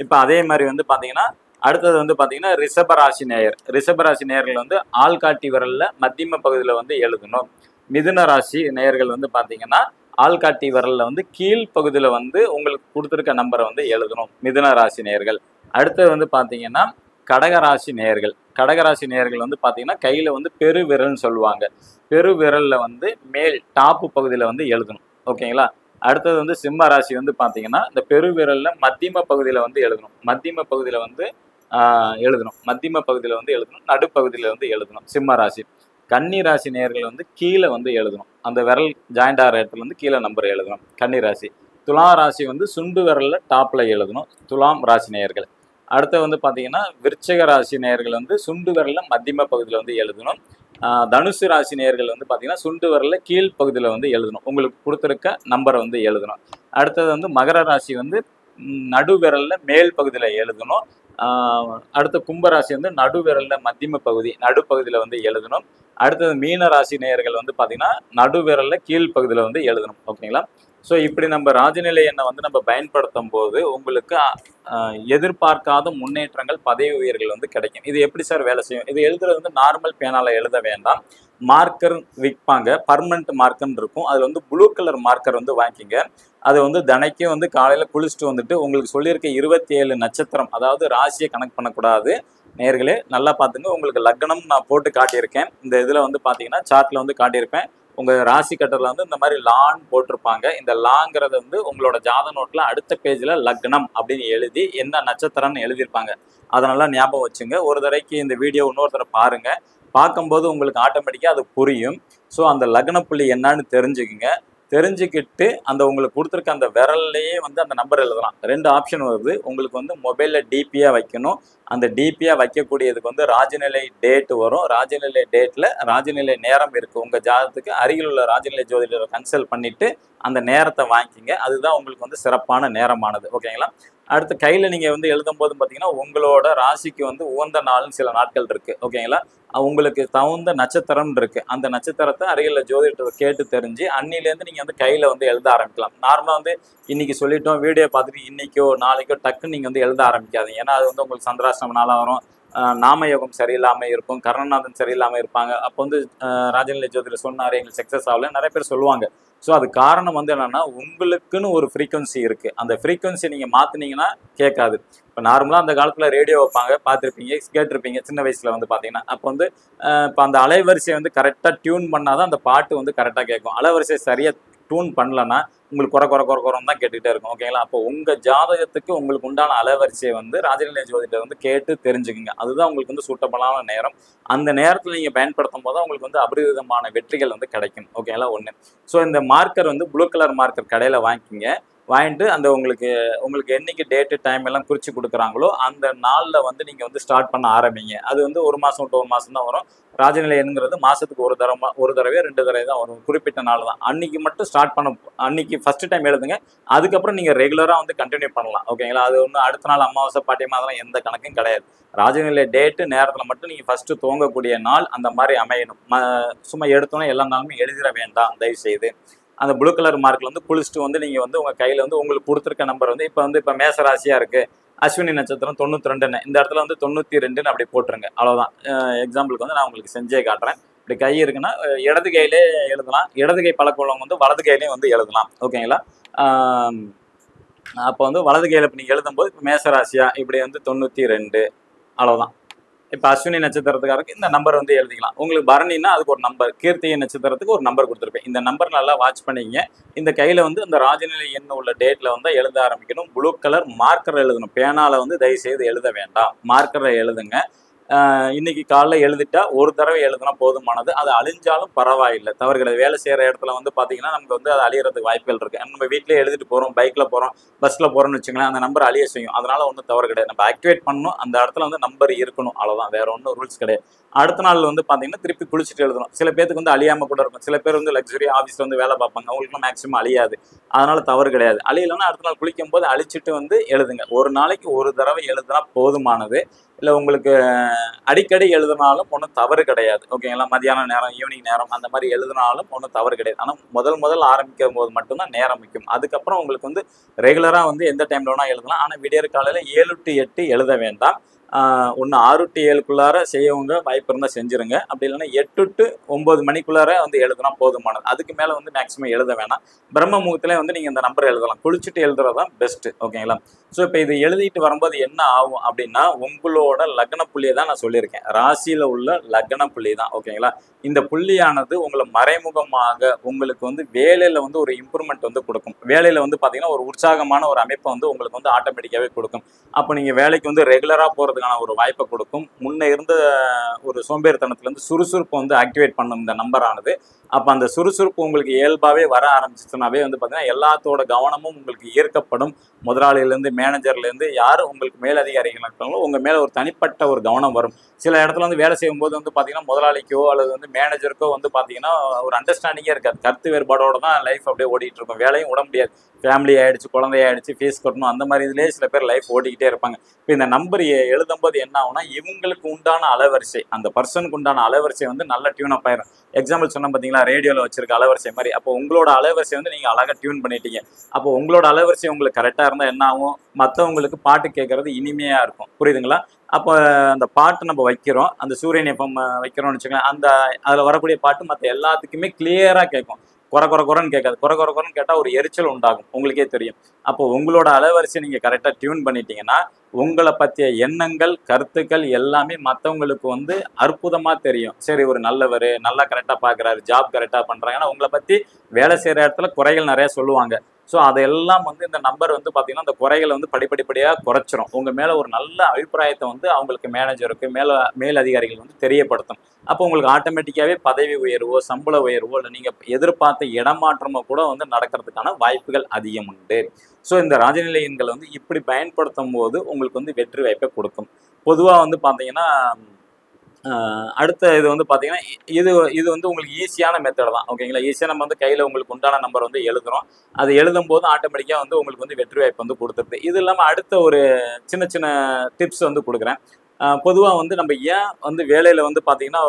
இப்போ அதே மாதிரி வந்து பார்த்தீங்கன்னா அடுத்தது வந்து பார்த்தீங்கன்னா ரிஷபராசி நேயர். ரிஷபராசி நேயர்கள் வந்து ஆள்காட்டி விரலில் மத்தியம பகுதியில் வந்து எழுதணும். மிதுன ராசி நேயர்கள் வந்து பார்த்தீங்கன்னா ஆள்காட்டி விரலில் வந்து கீழ் பகுதியில் வந்து உங்களுக்கு கொடுத்துருக்க நம்பரை வந்து எழுதணும். மிதுன ராசி நேயர்கள். அடுத்தது வந்து பார்த்தீங்கன்னா கடகராசி நேயர்கள். கடகராசி நேயர்கள் வந்து பார்த்தீங்கன்னா கையில் வந்து பெரு விரல்னு சொல்லுவாங்க. பெரு விரலில் வந்து மேல் டாப்பு பகுதியில் வந்து எழுதணும். ஓகேங்களா? அடுத்தது வந்து சிம்ம ராசி வந்து பார்த்தீங்கன்னா இந்த பெரு விரலில் மத்தியம பகுதியில் வந்து எழுதணும். மத்தியம பகுதியில் வந்து எழுதணும். மத்தியம பகுதியில் வந்து எழுதணும். நடுப்பகுதியில் வந்து எழுதணும். சிம்ம ராசி. கன்னி ராசி நேயர்கள் வந்து கீழே வந்து எழுதணும். அந்த விரல் ஜாயிண்ட் ஆகிற இடத்துல வந்து கீழே நம்பர் எழுதணும். கன்னி ராசி. துலாம் ராசி வந்து சுண்டு விரலில் டாப்பில் எழுதணும். துலாம் ராசி நேயர்கள். அடுத்து வந்து பார்த்தீங்கன்னா விருச்சிக ராசி நேயர்கள் வந்து சுண்டு விரலில் மத்தியம பகுதியில் வந்து எழுதணும். தனுசு ராசி நேயர்கள் வந்து பார்த்தீங்கன்னா சுண்டு விரலில் கீழ் பகுதியில் வந்து எழுதணும். உங்களுக்கு கொடுத்துருக்க நம்பரை வந்து எழுதணும். அடுத்தது வந்து மகர ராசி வந்து நடு விரலில் மேல் பகுதியில் எழுதணும். அடுத்த கும்பராசி வந்து நடு விரலில் மத்தியம பகுதி நடுப்பகுதியில் வந்து எழுதணும். அடுத்தது மீன ராசி நேயர்கள் வந்து பார்த்தீங்கன்னா நடு விரலில் கீழ் பகுதியில் வந்து எழுதணும். ஓகேங்களா? ஸோ இப்படி நம்ம ராஜநிலை எண்ணை வந்து நம்ம பயன்படுத்தும் போது உங்களுக்கு எதிர்பார்க்காத முன்னேற்றங்கள், பதவி உயர்கள் வந்து கிடைக்கும். இது எப்படி சார் வேலை செய்யும்? இது எழுதுறது வந்து நார்மல் பேனால எழுத வேண்டாம். மார்க்கர் விற்பாங்க, பர்மனண்ட் மார்க்கர்னு இருக்கும். அது வந்து ப்ளூ கலர் மார்க்கர் வந்து வாங்கிக்கிங்க. அது வந்து தினைக்கும் வந்து காலையில் குளிச்சுட்டு வந்துட்டு உங்களுக்கு சொல்லியிருக்க 27 நட்சத்திரம், அதாவது ராசியை கணக்கு பண்ணக்கூடாது நேயர்களே, நல்லா பார்த்துங்க. உங்களுக்கு லக்னம் நான் போட்டு காட்டியிருக்கேன். இந்த இதில் வந்து பார்த்தீங்கன்னா சார்ட்டில் வந்து காட்டியிருப்பேன். உங்கள் ராசி கட்டரில் வந்து இந்த மாதிரி லான் போட்டிருப்பாங்க. இந்த லாங்கிறது வந்து உங்களோட ஜாத நோட்டில் அடுத்த பேஜில் லக்னம் அப்படின்னு எழுதி என்ன நட்சத்திரம்னு எழுதியிருப்பாங்க. அதனால ஞாபகம் வச்சுங்க. ஒரு தடவைக்கு இந்த வீடியோ இன்னொரு தடவை பாருங்கள். பார்க்கும்போது உங்களுக்கு ஆட்டோமேட்டிக்காக அது புரியும். ஸோ அந்த லக்ன புள்ளி என்னன்னு தெரிஞ்சுக்குங்க. தெரிஞ்சுக்கிட்டு அந்த உங்களுக்கு கொடுத்துருக்க அந்த விரல்லையே வந்து அந்த நம்பர் எழுதலாம். 2 ஆப்ஷன் வருது. உங்களுக்கு வந்து மொபைலில் டிபியாக வைக்கணும். அந்த டிபியாக வைக்கக்கூடியதுக்கு வந்து ராஜநிலை டேட் வரும். ராஜநிலை டேட்டில் ராஜநிலை நேரம் இருக்குது. உங்கள் ஜாதகத்துக்கு அருகில் உள்ள ராஜநிலை ஜோதிடரை கன்சல்ட் பண்ணிவிட்டு அந்த நேரத்தை வாங்கிக்கிங்க. அதுதான் உங்களுக்கு வந்து சிறப்பான நேரமானது. ஓகேங்களா? அடுத்து கையில் நீங்கள் வந்து எழுதும்போது பார்த்தீங்கன்னா உங்களோட ராசிக்கு வந்து உகந்த நாள்னு சில நாட்கள் இருக்குது. ஓகேங்களா? உங்களுக்கு தகுந்த நட்சத்திரம் இருக்குது. அந்த நட்சத்திரத்தை அருகில் ஜோதிடத்தை கேட்டு தெரிஞ்சு அன்னிலேருந்து நீங்கள் வந்து கையில் வந்து எழுத ஆரம்பிக்கலாம். நார்மலாக வந்து இன்றைக்கி சொல்லிட்டோம், வீடியோ பார்த்துட்டு இன்றைக்கோ நாளைக்கோ டக்குன்னு நீங்கள் வந்து எழுத ஆரம்பிக்காதீங்க. ஏன்னா அது வந்து உங்களுக்கு சந்திராஷ்டம நாளாக வரும். நாமயோகம் சரியில்லாமல் இருக்கும், கர்ணநாதன் சரியில்லாமல் இருப்பாங்க. அப்போ வந்து ராஜநிலை ஜோதிடர் சொன்னார் எங்களுக்கு சக்ஸஸ் ஆகல நிறைய பேர் சொல்லுவாங்க. ஸோ அது காரணம் வந்து என்னென்னா உங்களுக்குன்னு ஒரு ஃப்ரீக்வன்சி இருக்குது. அந்த ஃப்ரீக்வன்சி நீங்கள் மாற்றினீங்கன்னா கேட்காது. இப்போ நார்மலாக அந்த காலத்தில் ரேடியோ வைப்பாங்க, பார்த்துருப்பீங்க, கேட்டிருப்பீங்க சின்ன வயசில் வந்து பார்த்தீங்கன்னா. அப்போ வந்து இப்போ அந்த அலைவரிசையை வந்து கரெக்டாக டியூன் பண்ணால் தான் அந்த பாட்டு வந்து கரெக்டாக கேட்கும். அலைவரிசையை சரியாக டியூன் பண்ணலன்னா உங்களுக்கு குறை தான் கேட்டுக்கிட்டே இருக்கும். ஓகேங்களா? அப்போ உங்கள் ஜாதகத்துக்கு உங்களுக்கு உண்டான அலைவரிசையை வந்து ராஜநிலை ஜோதிடத்தை வந்து கேட்டு தெரிஞ்சுக்குங்க. அதுதான் உங்களுக்கு வந்து சூட்டபலான நேரம். அந்த நேரத்தில் நீங்கள் பயன்படுத்தும் போது உங்களுக்கு வந்து அபரிவிதமான வெற்றிகள் வந்து கிடைக்கும். ஓகேங்களா? ஒன்று. ஸோ இந்த மார்க்கர் வந்து ப்ளூ கலர் மார்க்கர் கடையில் வாங்கிக்கிங்க. வாங்கிட்டு அந்த உங்களுக்கு என்னைக்கு டேட்டு டைம் எல்லாம் குறித்து கொடுக்குறாங்களோ அந்த நாளில் வந்து நீங்கள் வந்து ஸ்டார்ட் பண்ண ஆரம்பிங்க. அது வந்து 1 மாதம் விட்டு 1 மாதம் தான் வரும். ராஜநிலை எண்ணுங்கிறது மாதத்துக்கு ஒரு தடவை 2 தடவை தான் வரும். குறிப்பிட்ட நாள் தான். அன்னைக்கு மட்டும் ஸ்டார்ட் பண்ண அன்னைக்கு ஃபஸ்ட்டு டைம் எழுதுங்க. அதுக்கப்புறம் நீங்கள் ரெகுலராக வந்து கண்டினியூ பண்ணலாம். ஓகேங்களா? அது ஒன்று அடுத்த நாள் அமாவாசை பாட்டியமாக அதெல்லாம் எந்த கணக்கும் கிடையாது. ராஜநிலை டேட்டு நேரத்தில் மட்டும் நீங்கள் ஃபஸ்ட்டு துவங்கக்கூடிய நாள் அந்த மாதிரி அமையணும். சும்மா எடுத்தோன்னே எல்லா நாளுமே எழுதிட வேண்டாம் தயவு செய்து. அந்த ப்ளூ கலர் மார்க்கில் வந்து குளிச்சுட்டு வந்து நீங்கள் வந்து உங்கள் கையில் வந்து உங்களுக்கு கொடுத்துருக்க நம்பர் வந்து இப்போ மேச ராசியாக இருக்குது, அஸ்வினி நட்சத்திரம் 92ன்னு இந்த இடத்துல வந்து 92ன்னு அப்படி போட்டுருங்க. அவ்வளோதான். எக்ஸாம்பிளுக்கு வந்து நான் உங்களுக்கு செஞ்சே காட்டுறேன். இப்படி கை இருக்குன்னா இடது கையிலே எழுதலாம். இடது கை பழக்கம் உள்ளவங்க வந்து வலது கையிலையும் வந்து எழுதலாம். ஓகேங்களா? அப்போ வந்து வலது கையில் இப்போ நீங்கள் எழுதும்போது இப்போ மேச ராசியாக இப்படி வந்து 92 அவ்வளோதான். இப்போ அஸ்வினி நட்சத்திரத்துக்காரருக்கு இந்த நம்பர் வந்து எழுதிக்கலாம். உங்களுக்கு பரணின்னா அதுக்கு ஒரு நம்பர், கீர்த்திகை நட்சத்திரத்துக்கு ஒரு நம்பர் கொடுத்துருப்பேன். இந்த நம்பர் நல்லா வாட்ச் பண்ணிங்க. இந்த கையில் வந்து இந்த ராஜநிலை எண் உள்ள டேட்டில் வந்து எழுத ஆரம்பிக்கணும். ப்ளூ கலர் மார்க்கர் எழுதணும். பேனால வந்து தயவு செய்து எழுத வேண்டாம், மார்க்கரை எழுதுங்க. இன்னைக்கு காலைல எழுதிட்டா ஒரு தடவை எழுதுனா போதுமானது. அது அழிஞ்சாலும் பரவாயில்லை, தவறு கிடையாது. வேலை செய்கிற இடத்துல வந்து பார்த்தீங்கன்னா நமக்கு வந்து அது அழியறதுக்கு வாய்ப்புகள் இருக்குது. நம்ம வீட்டிலே எழுதிட்டு போகிறோம், பைக்கில் போகிறோம், பஸ்ஸில் போகிறோம்னு வச்சுங்களேன், அந்த நம்பர் அழிய செய்யும். அதனால ஒன்றும் தவறு கிடையாது. நம்ம ஆக்டிவேட் பண்ணணும், அந்த இடத்துல வந்து நம்பர் இருக்கணும், அவ்வளோதான். வேற ஒன்றும் ரூல்ஸ் கிடையாது. அடுத்த நாள் வந்து பார்த்தீங்கன்னா திருப்பி குளிச்சுட்டு எழுதணும். சில பேருக்கு வந்து அழியாமல் கூட இருக்கும். சில பேர் வந்து லக்ஸுரி ஆஃபீஸில் வந்து வேலை பார்ப்பாங்க, அவங்களுக்குலாம் மேக்ஸிமம் அழியாது. அதனால தவறு கிடையாது. அழியலைன்னா அடுத்த நாள் குளிக்கும் போது அழிச்சிட்டு வந்து எழுதுங்க. ஒரு நாளைக்கு ஒரு தடவை எழுதுனா போதுமானது. இல்லை உங்களுக்கு அடிக்கடி எழுதினாலும் ஒன்றும் தவறு கிடையாது, ஓகேங்களா. மதியான நேரம், ஈவினிங் நேரம் அந்த மாதிரி எழுதினாலும் ஒன்றும் தவறு கிடையாது. ஆனால் முதல் ஆரம்பிக்கும் போது மட்டும்தான் நேரம் முக்கியம். அதுக்கப்புறம் உங்களுக்கு வந்து ரெகுலராக வந்து எந்த டைம்ல வேணால் எழுதலாம். ஆனால் விடியற் காலையில் 7 to 8 எழுத வேண்டாம். ஒன்று 6 to 7க்குள்ளார செய்யவங்க வாய்ப்பு இருந்தால் செஞ்சுருங்க. அப்படி இல்லைன்னா 8 to 9 மணிக்குள்ளார வந்து எழுதுனா போதுமானது. அதுக்கு மேலே வந்து மேக்ஸிமம் எழுத வேணாம். பிரம்ம முகூர்த்தத்திலே வந்து நீங்கள் இந்த நம்பர் எழுதலாம். குளிச்சுட்டு எழுதுறது தான் பெஸ்ட்டு, ஓகேங்களா. ஸோ இப்போ இது எழுதிட்டு வரும்போது என்ன ஆகும் அப்படின்னா, உங்களோட லக்ன புள்ளியை தான் நான் சொல்லியிருக்கேன். ராசியில் உள்ள லக்ன புள்ளி தான், ஓகேங்களா. இந்த புள்ளியானது உங்களை மறைமுகமாக உங்களுக்கு வந்து வேலையில் வந்து ஒரு இம்ப்ரூவ்மெண்ட் வந்து கொடுக்கும். வேலையில் வந்து பார்த்தீங்கன்னா ஒரு உற்சாகமான ஒரு அமைப்பை வந்து உங்களுக்கு வந்து ஆட்டோமேட்டிக்காகவே கொடுக்கும். அப்போ நீங்கள் வேலைக்கு வந்து ரெகுலராக போகிறதுக்கான ஒரு வாய்ப்பை கொடுக்கும். முன்னே இருந்த ஒரு சோம்பேறித்தனத்துலேருந்து சுறுசுறுப்பை வந்து ஆக்டிவேட் பண்ணும் இந்த நம்பரானது. அப்போ அந்த சுறுசுறுப்பு உங்களுக்கு இயல்பாகவே வர ஆரம்பிச்சிச்சுனாவே வந்து பார்த்தீங்கன்னா எல்லாத்தோட கவனமும் உங்களுக்கு ஈர்க்கப்படும். முதலாளியிலேருந்து, மேனேஜர்லேருந்து, யார் உங்களுக்கு மேலதிகாரிகள் இருக்காங்களோ உங்கள் மேலே ஒரு தனிப்பட்ட ஒரு கவனம் வரும். சில இடத்துல வந்து வேலை செய்யும்போது வந்து பார்த்தீங்கன்னா முதலாளிக்கோ அல்லது வந்து மேனேஜருக்கோ வந்து பார்த்தீங்கன்னா ஒரு அண்டர்ஸ்டாண்டிங்கே இருக்காது. கருத்து வேறுபாடோட தான் லைஃப் அப்படியே ஓடிட்டு இருக்கும். வேலையும் விட முடியாது. ஃபேமிலி ஆகிடுச்சு, குழந்தையாயிடுச்சு, ஃபீஸ் கட்டணும், அந்த மாதிரி இதுலேயே சில பேர் லைஃப் ஓடிக்கிட்டே இருப்பாங்க. இப்போ இந்த நம்பர் எழுதும்போது என்ன ஆகும்னா, இவங்களுக்கு உண்டான அலைவரிசை, அந்த பர்சனுக்கு உண்டான அலைவரிசை வந்து நல்ல டியூன் அப் ஆயிரும். எக்ஸாம்பிள் சொன்ன பார்த்தீங்களா, ரேடியோவில் வச்சிருக்க அலைவரிசை மாதிரி. அப்போ உங்களோட அலைவரிசை வந்து நீங்கள் அழகாக டியூன் பண்ணிட்டீங்க. அப்போ உங்களோட அலைவரிசை உங்களுக்கு கரெக்டாக இருந்தால் என்ன ஆகும், மற்றவங்களுக்கு பாட்டு கேட்கறது இனிமையாக இருக்கும். புரியுதுங்களா. அப்போ அந்த பாட்டு நம்ம வைக்கிறோம், அந்த சூரியன் எஃப்எம் வைக்கிறோம்னு வச்சுக்கோங்களேன், அந்த அதில் வரக்கூடிய பாட்டு மற்ற எல்லாத்துக்குமே கிளியராக கேட்கும். குறைன்னு கேட்காது. குறைன்னு கேட்டால் ஒரு எரிச்சல் உண்டாகும், உங்களுக்கே தெரியும். அப்போ உங்களோட அலைவரிசை நீங்கள் கரெக்டாக டியூன் பண்ணிட்டீங்கன்னா உங்களை பற்றிய எண்ணங்கள், கருத்துக்கள் எல்லாமே மற்றவங்களுக்கு வந்து அற்புதமாக தெரியும். சரி, ஒரு நல்லவர், நல்லா கரெக்டாக பார்க்குறாரு, ஜாப் கரெக்டாக பண்ணுறாங்க. ஏன்னா உங்களை பற்றி வேலை செய்கிற இடத்துல குறைகள் நிறையா சொல்லுவாங்க. ஸோ அதெல்லாம் வந்து இந்த நம்பர் வந்து பார்த்தீங்கன்னா அந்த குறைகளை வந்து படிப்படியாக குறைச்சிரும். உங்கள் மேலே ஒரு நல்ல அபிப்பிராயத்தை வந்து அவங்களுக்கு, மேனேஜருக்கு, மேல் அதிகாரிகள் வந்து தெரியப்படுத்தும். அப்போ உங்களுக்கு ஆட்டோமேட்டிக்காகவே பதவி உயர்வோ, சம்பள உயர்வோ, இல்லை நீங்கள் எதிர்பார்த்த இடமாற்றமோ கூட வந்து நடக்கிறதுக்கான வாய்ப்புகள் அதிகம் உண்டு. ஸோ இந்த ராஜநிலை எண்களை வந்து இப்படி பயன்படுத்தும் போது உங்களுக்கு வந்து வெற்றி வாய்ப்பை கொடுக்கும். பொதுவாக வந்து பார்த்தீங்கன்னா அடுத்த இது வந்து பார்த்தீங்கன்னா இது வந்து உங்களுக்கு ஈஸியான மெத்தட் தான், ஓகேங்களா. ஈஸியாக நம்ம வந்து கையில் உங்களுக்கு உண்டான நம்பர் வந்து எழுதுகிறோம். அது எழுதும் போது ஆட்டோமேட்டிக்காக வந்து உங்களுக்கு வந்து வெற்றி வாய்ப்பு வந்து கொடுத்துருது. இது இல்லாமல் அடுத்த ஒரு சின்ன டிப்ஸ் வந்து கொடுக்குறேன். பொதுவாக வந்து நம்ம ஏன் வந்து வேலையில் வந்து பார்த்தீங்கன்னா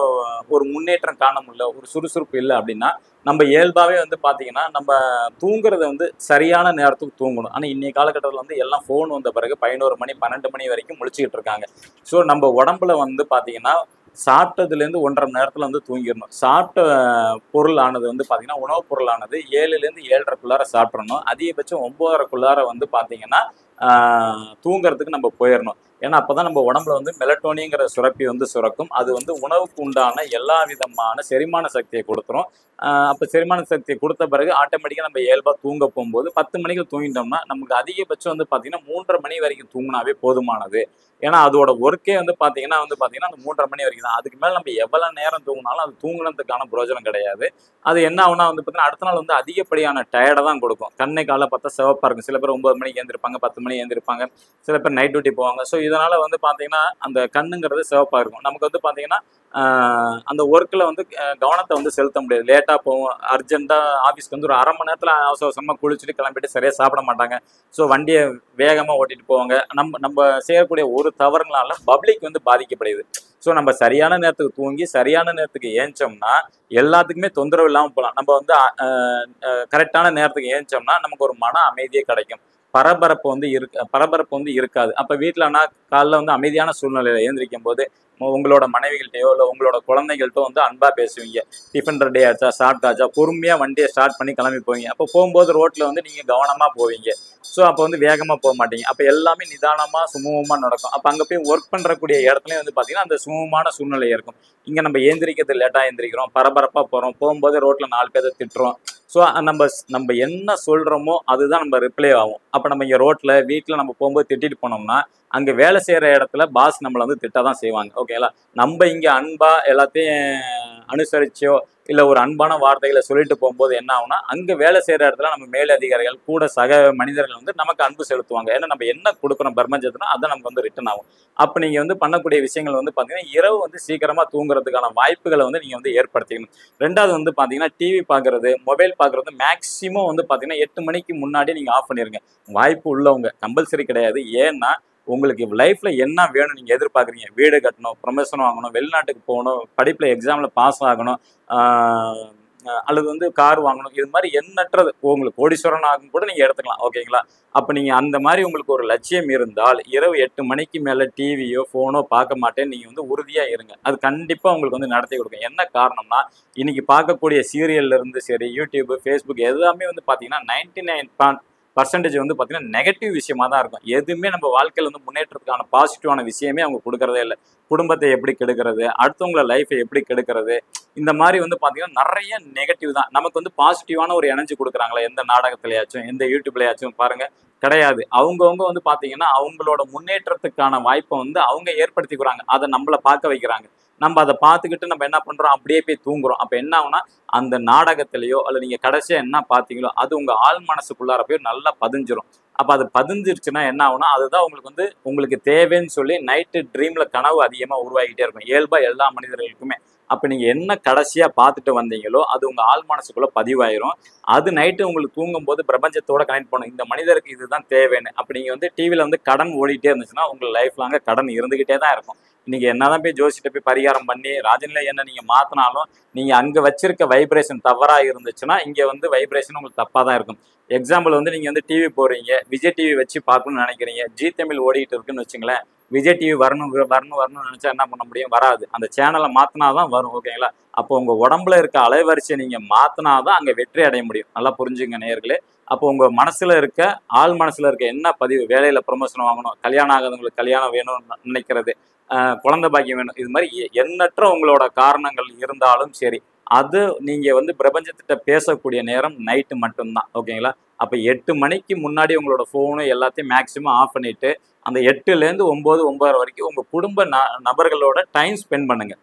ஒரு முன்னேற்றம் காண முடியல, ஒரு சுறுசுறுப்பு இல்லை அப்படின்னா, நம்ம இயல்பாகவே வந்து பார்த்தீங்கன்னா நம்ம தூங்குறத வந்து சரியான நேரத்துக்கு தூங்கணும். ஆனால் இன்றைய காலகட்டத்தில் வந்து எல்லாம் ஃபோன் வந்த பிறகு 11 மணி 12 மணி வரைக்கும் முழிச்சிக்கிட்டு இருக்காங்க. ஸோ நம்ம உடம்புல வந்து பார்த்தீங்கன்னா சாப்பிட்டதுலேருந்து 1.5 மணி நேரத்தில் வந்து தூங்கிடணும். சாப்பிட்ட பொருள் ஆனது வந்து பார்த்தீங்கன்னா உணவுப் பொருள் ஆனது 7லேருந்து 7:30க்குள்ளார சாப்பிட்றணும். அதிகபட்சம் 9:30க்குள்ளார வந்து பார்த்தீங்கன்னா தூங்குறதுக்கு நம்ம போயிடணும். ஏன்னா அப்போ தான் நம்ம உடம்புல வந்து மெலட்டோனிங்கிற சுரப்பி வந்து சுரக்கும். அது வந்து உணவுக்கு உண்டான எல்லா விதமான செரிமான சக்தியை கொடுத்துரும். அப்போ செரிமான சக்தியை கொடுத்த பிறகு ஆட்டோமேட்டிக்காக நம்ம இயல்பாக தூங்க போகும்போது 10 மணிக்கு தூங்கிட்டோம்னா நமக்கு அதிகபட்சம் வந்து பார்த்தீங்கன்னா 3:30 மணி வரைக்கும் தூங்கினாவே போதுமானது. ஏன்னா அதோட ஒர்க்கே வந்து பார்த்தீங்கன்னா அந்த 3:30 மணி வரைக்கும் தான். அதுக்கு மேலே நம்ம எவ்வளோ நேரம் தூங்கினாலும் அது தூங்கினதுக்கான பிரயோஜனம் கிடையாது. அது என்ன ஆகுனா வந்து பார்த்தீங்கன்னா அடுத்த நாள் வந்து அதிகப்படியான டயர்டை தான் கொடுக்கும். கண்ணை காலை பார்த்தா சிவப்பாக இருக்கும். சில பேர் 9 மணிக்கு எழுந்திருப்பாங்க, 10 மணி எழுந்திருப்பாங்க, சில பேர் நைட் டியூட்டி போவாங்க. ஸோ இதனால் வந்து பார்த்தீங்கன்னா அந்த கண்ணுங்கிறது சிவப்பாக இருக்கும். நமக்கு வந்து பார்த்தீங்கன்னா அந்த ஒர்க்கில் வந்து கவனத்தை வந்து செலுத்த முடியாது. லேட்டாக போவோம், அர்ஜென்ட்டாக ஆஃபீஸ்க்கு வந்து ஒரு 1/2 மணி நேரத்தில் அவசரமாக குளிச்சுட்டு கிளம்பிட்டு சரியாக சாப்பிட மாட்டாங்க. ஸோ வண்டியை வேகமாக ஓட்டிகிட்டு போவாங்க. நம்ம செய்யக்கூடிய ஒரு தவறுனால பப்ளிக் வந்து பாதிக்கப்படுது. ஸோ நம்ம சரியான நேரத்துக்கு தூங்கி சரியான நேரத்துக்கு ஏஞ்சோம்னா எல்லாத்துக்குமே தொந்தரவு இல்லாமல் போகலாம். நம்ம வந்து கரெக்டான நேரத்துக்கு ஏஞ்சோம்னா நமக்கு ஒரு மன அமைதியே கிடைக்கும். பரபரப்பு வந்து இருக்காது. அப்ப வீட்டுலனா காலைல வந்து அமைதியான சூழ்நிலையில எழுந்திரிக்கும் போது உங்களோட மனைவிகள்கிட்டயோ இல்லை உங்களோட குழந்தைகள்கிட்ட வந்து அன்பா பேசுவீங்க. டிஃபன் ரெடி ஆச்சா, சாப்பிட்டாச்சா, பொறுமையா வண்டியை ஸ்டார்ட் பண்ணி கிளம்பி போவீங்க. அப்போ போகும்போது ரோட்ல வந்து நீங்க கவனமா போவீங்க. ஸோ அப்போ வந்து வேகமா போக மாட்டீங்க. அப்போ எல்லாமே நிதானமா சுமூகமா நடக்கும். அப்போ அங்க போய் ஒர்க் பண்றக்கூடிய இடத்துலயும் வந்து பாத்தீங்கன்னா அந்த சுமூகமான சூழ்நிலை இருக்கும். இங்க நம்ம ஏந்திரிக்கிறது லேட்டா ஏந்திரிக்கிறோம், பரபரப்பா போறோம், போகும்போது ரோட்ல 4 பேரை திட்டுறோம். ஸோ நம்ம நம்ம என்ன சொல்றோமோ அதுதான் நம்ம ரிப்ளை ஆகும். அப்போ நம்ம இங்க ரோட்ல வீட்டில் நம்ம போகும்போது திட்டிட்டு போனோம்னா அங்க வேலை செய்யற இடத்துல பாஸ் நம்மளை வந்து திட்டதான் செய்வாங்க. ஓகேங்களா? நம்ம இங்க அன்பா எல்லாத்தையும் அனுசரிச்சோ இல்ல ஒரு அன்பான வார்த்தைகளை சொல்லிட்டு போகும்போது என்ன ஆகும்னா அங்க வேலை செய்யற இடத்துல நம்ம மேல் அதிகாரிகள் கூட சக மனிதர்கள் வந்து நமக்கு அன்பு செலுத்துவாங்க. ஏன்னா நம்ம என்ன கொடுக்குறோம் பிரபஞ்சத்துல அதை நமக்கு வந்து ரிட்டர்ன் ஆகும். அப்ப நீங்க வந்து பண்ணக்கூடிய விஷயங்கள் வந்து பாத்தீங்கன்னா இரவு வந்து சீக்கிரமா தூங்குறதுக்கான வாய்ப்புகளை வந்து நீங்க வந்து ஏற்படுத்திக்கணும். ரெண்டாவது வந்து பாத்தீங்கன்னா டிவி பாக்குறது, மொபைல் பாக்குறது மேக்சிமம் வந்து பாத்தீங்கன்னா 8 மணிக்கு முன்னாடி நீங்க ஆஃப் பண்ணிருங்க. வாய்ப்பு உள்ளவங்க, கம்பல்சரி கிடையாது. ஏன்னா உங்களுக்கு லைஃப்ல என்ன வேணும் நீங்க எதிர்பார்க்குறீங்க? வீடு கட்டணும், ப்ரொமோஷன் வாங்கணும், வெளிநாட்டுக்கு போகணும், படிப்புல எக்ஸாம்ல பாஸ் ஆகணும், அல்லது வந்து கார் வாங்கணும். இது மாதிரி எண்ணற்றது உங்களுக்கு கோடீஸ்வரன் ஆகும் கூட நீங்க எடுத்துக்கலாம். ஓகேங்களா? அப்ப நீங்க அந்த மாதிரி உங்களுக்கு ஒரு லட்சியம் இருந்தால் இரவு 8 மணிக்கு மேல டிவியோ போனோ பார்க்க மாட்டேன் நீங்க வந்து உறுதியா இருங்க. அது கண்டிப்பா உங்களுக்கு வந்து நடத்தி கொடுக்கும். என்ன காரணம்னா இன்னைக்கு பார்க்கக்கூடிய சீரியல்ல இருந்து சரி, யூடியூப், ஃபேஸ்புக் எல்லாமே வந்து பாத்தீங்கன்னா 99% வந்து பாத்தீங்கன்னா நெகட்டிவ் விஷயமா தான் இருக்கும். எதுவுமே நம்ம வாழ்க்கையில வந்து முன்னேற்றத்துக்கான பாசிட்டிவான விஷயமே அவங்க கொடுக்கறதே இல்லை. குடும்பத்தை எப்படி கெடுக்கிறது, அடுத்தவங்கள லைஃபை எப்படி கெடுக்கிறது, இந்த மாதிரி வந்து பாத்தீங்கன்னா நிறைய நெகட்டிவ் தான். நமக்கு வந்து பாசிட்டிவான ஒரு எனர்ஜி கொடுக்குறாங்களா எந்த நாடகத்திலயாச்சும் எந்த யூடியூப்லயாச்சும் பாருங்க? கிடையாது. அவங்கவுங்க வந்து பாத்தீங்கன்னா அவங்களோட முன்னேற்றத்துக்கான வாய்ப்பை வந்து அவங்க ஏற்படுத்திக்கிறாங்க. அதை நம்மளை பார்க்க வைக்கிறாங்க. நம்ம அதை பார்த்துக்கிட்டு நம்ம என்ன பண்றோம், அப்படியே போய் தூங்குறோம். அப்ப என்ன ஆகும்னா அந்த நாடகத்திலேயோ அல்ல நீங்க கடைசியா என்ன பார்த்தீங்களோ அது உங்க ஆள் மனசுக்குள்ளார போய் நல்லா பதிஞ்சிரும். அப்ப அது பதிஞ்சிருச்சுன்னா என்ன ஆகும்னா அதுதான் உங்களுக்கு வந்து உங்களுக்கு தேவைன்னு சொல்லி நைட்டு ட்ரீம்ல கனவு அதிகமா உருவாகிட்டே இருக்கும். இயல்பா எல்லா மனிதர்களுக்குமே. அப்ப நீங்க என்ன கடைசியா பார்த்துட்டு வந்தீங்களோ அது உங்க ஆள் மனசுக்குள்ள பதிவாயிரும். அது நைட்டு உங்களுக்கு தூங்கும் போது பிரபஞ்சத்தோட கனெக்ட் பண்ணும். இந்த மனிதருக்கு இதுதான் தேவைன்னு. அப்ப நீங்க வந்து டிவில வந்து கடன் ஓடிட்டே இருந்துச்சுன்னா உங்க லைஃப் லாங்க கடன் இருந்துகிட்டே தான் இருக்கும். இன்னைக்கு என்னதான் போய் ஜோசிட்ட போய் பரிகாரம் பண்ணி ராஜநிலை என்ன நீங்க மாத்தினாலும் நீங்க அங்க வச்சிருக்க வைப்ரேஷன் தவறா இருந்துச்சுன்னா இங்க வந்து வைப்ரேஷன் உங்களுக்கு தப்பா தான் இருக்கும். எக்ஸாம்பிள் வந்து நீங்க வந்து டிவி போறீங்க, விஜய் டிவி வச்சு பார்க்கணும்னு நினைக்கிறீங்க, ஜி தமிழ் ஓடிட்டு இருக்குன்னு வச்சுங்களேன். விஜய் டிவி வரணும்னு நினைச்சா என்ன பண்ண முடியும்? வராது. அந்த சேனலை மாத்தினாதான் வரும். ஓகேங்களா? அப்போ உங்க உடம்புல இருக்க அலைவரிசையை நீங்க மாத்தினாதான் அங்க வெற்றி அடைய முடியும். நல்லா புரிஞ்சுங்க நேயர்களே. அப்போ உங்க மனசுல இருக்க ஆள் மனசுல இருக்க என்ன பதிவு, வேலையில ப்ரொமோஷன் வாங்கணும், கல்யாணம் ஆகாதவங்களுக்கு கல்யாணம் வேணும்னு நினைக்கிறது, குழந்தை பாக்கியம் வேணும், இது மாதிரி எண்ணற்ற உங்களோட காரணங்கள் இருந்தாலும் சரி, அது நீங்க வந்து பிரபஞ்சத்திட்ட பேசக்கூடிய நேரம் நைட்டு மட்டும்தான். ஓகேங்களா? அப்ப 8 மணிக்கு முன்னாடி உங்களோட போனு எல்லாத்தையும் மேக்சிமம் ஆஃப் பண்ணிட்டு அந்த 8ல இருந்து 9, 9:30 வரைக்கும் உங்க குடும்ப நபர்களோட டைம் ஸ்பெண்ட் பண்ணுங்க.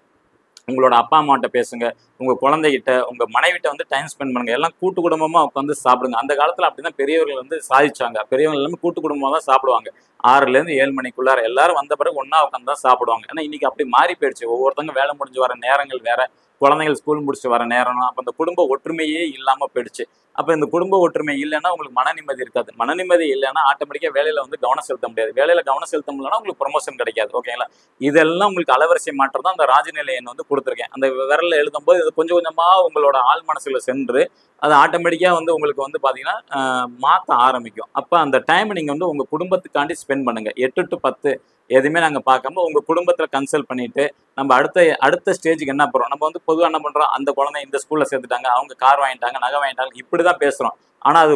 உங்களோட அப்பா அம்மாட்ட பேசுங்க, உங்க குழந்தைகிட்ட, உங்க மனைவிட்ட வந்து டைம் ஸ்பெண்ட் பண்ணுங்க. எல்லாம் கூட்டு குடும்பமா உட்காந்து சாப்பிடுங்க. அந்த காலத்துல அப்படிதான் பெரியவர்கள் வந்து சாதிச்சாங்க. பெரியவங்க எல்லாமே கூட்டு குடும்பமா தான் சாப்பிடுவாங்க. 6ல இருந்து 7 மணிக்குள்ளார எல்லாரும் வந்த பிறகு ஒண்ணா உட்காந்து தான் சாப்பிடுவாங்க. ஏன்னா இன்னைக்கு அப்படி மாறி போயிடுச்சு. ஒவ்வொருத்தவங்க வேலை முடிஞ்சு வர நேரங்கள் வேற, குழந்தைகள் ஸ்கூல் முடிச்சு வர நேரம். அப்ப அந்த குடும்ப ஒற்றுமையே இல்லாம போயிடுச்சு. அப்ப இந்த குடும்ப ஒற்றுமை இல்லைன்னா உங்களுக்கு மன நிம்மதி இருக்காது. மன நிம்மதி இல்லைன்னா ஆட்டோமேட்டிக்கா வேலையில வந்து கவனம் செலுத்த முடியாது. வேலையில கவனம் செலுத்த முடியலன்னா உங்களுக்கு ப்ரொமோஷன் கிடைக்காது. ஓகேங்களா? இதெல்லாம் உங்களுக்கு அலவரிசை மாற்றம் தான் அந்த ராஜநிலை எண் வந்து கொடுத்துருக்கேன். அந்த விரல்ல எழுதும்போது இது கொஞ்சம் கொஞ்சமா உங்களோட ஆள் மனசுல சென்று அது ஆட்டோமேட்டிக்கா வந்து உங்களுக்கு வந்து பாத்தீங்கன்னா மாத்த ஆரம்பிக்கும். அப்ப அந்த டைம் நீங்க வந்து உங்க குடும்பத்துக்காண்டி ஸ்பெண்ட் பண்ணுங்க. 8 to 10 எதுவுமே நாங்க பார்க்காம உங்க குடும்பத்துல கன்சல்ட் பண்ணிட்டு நம்ம அடுத்த ஸ்டேஜுக்கு என்ன போறோம். நம்ம வந்து பொதுவாக என்ன பண்றோம், அந்த குழந்தை இந்த ஸ்கூல்ல சேர்த்துட்டாங்க, அவங்க கார் வாங்கிட்டாங்க, நகை வாங்கிட்டாங்க, இப்படிதான் பேசுறோம். ஆனா அது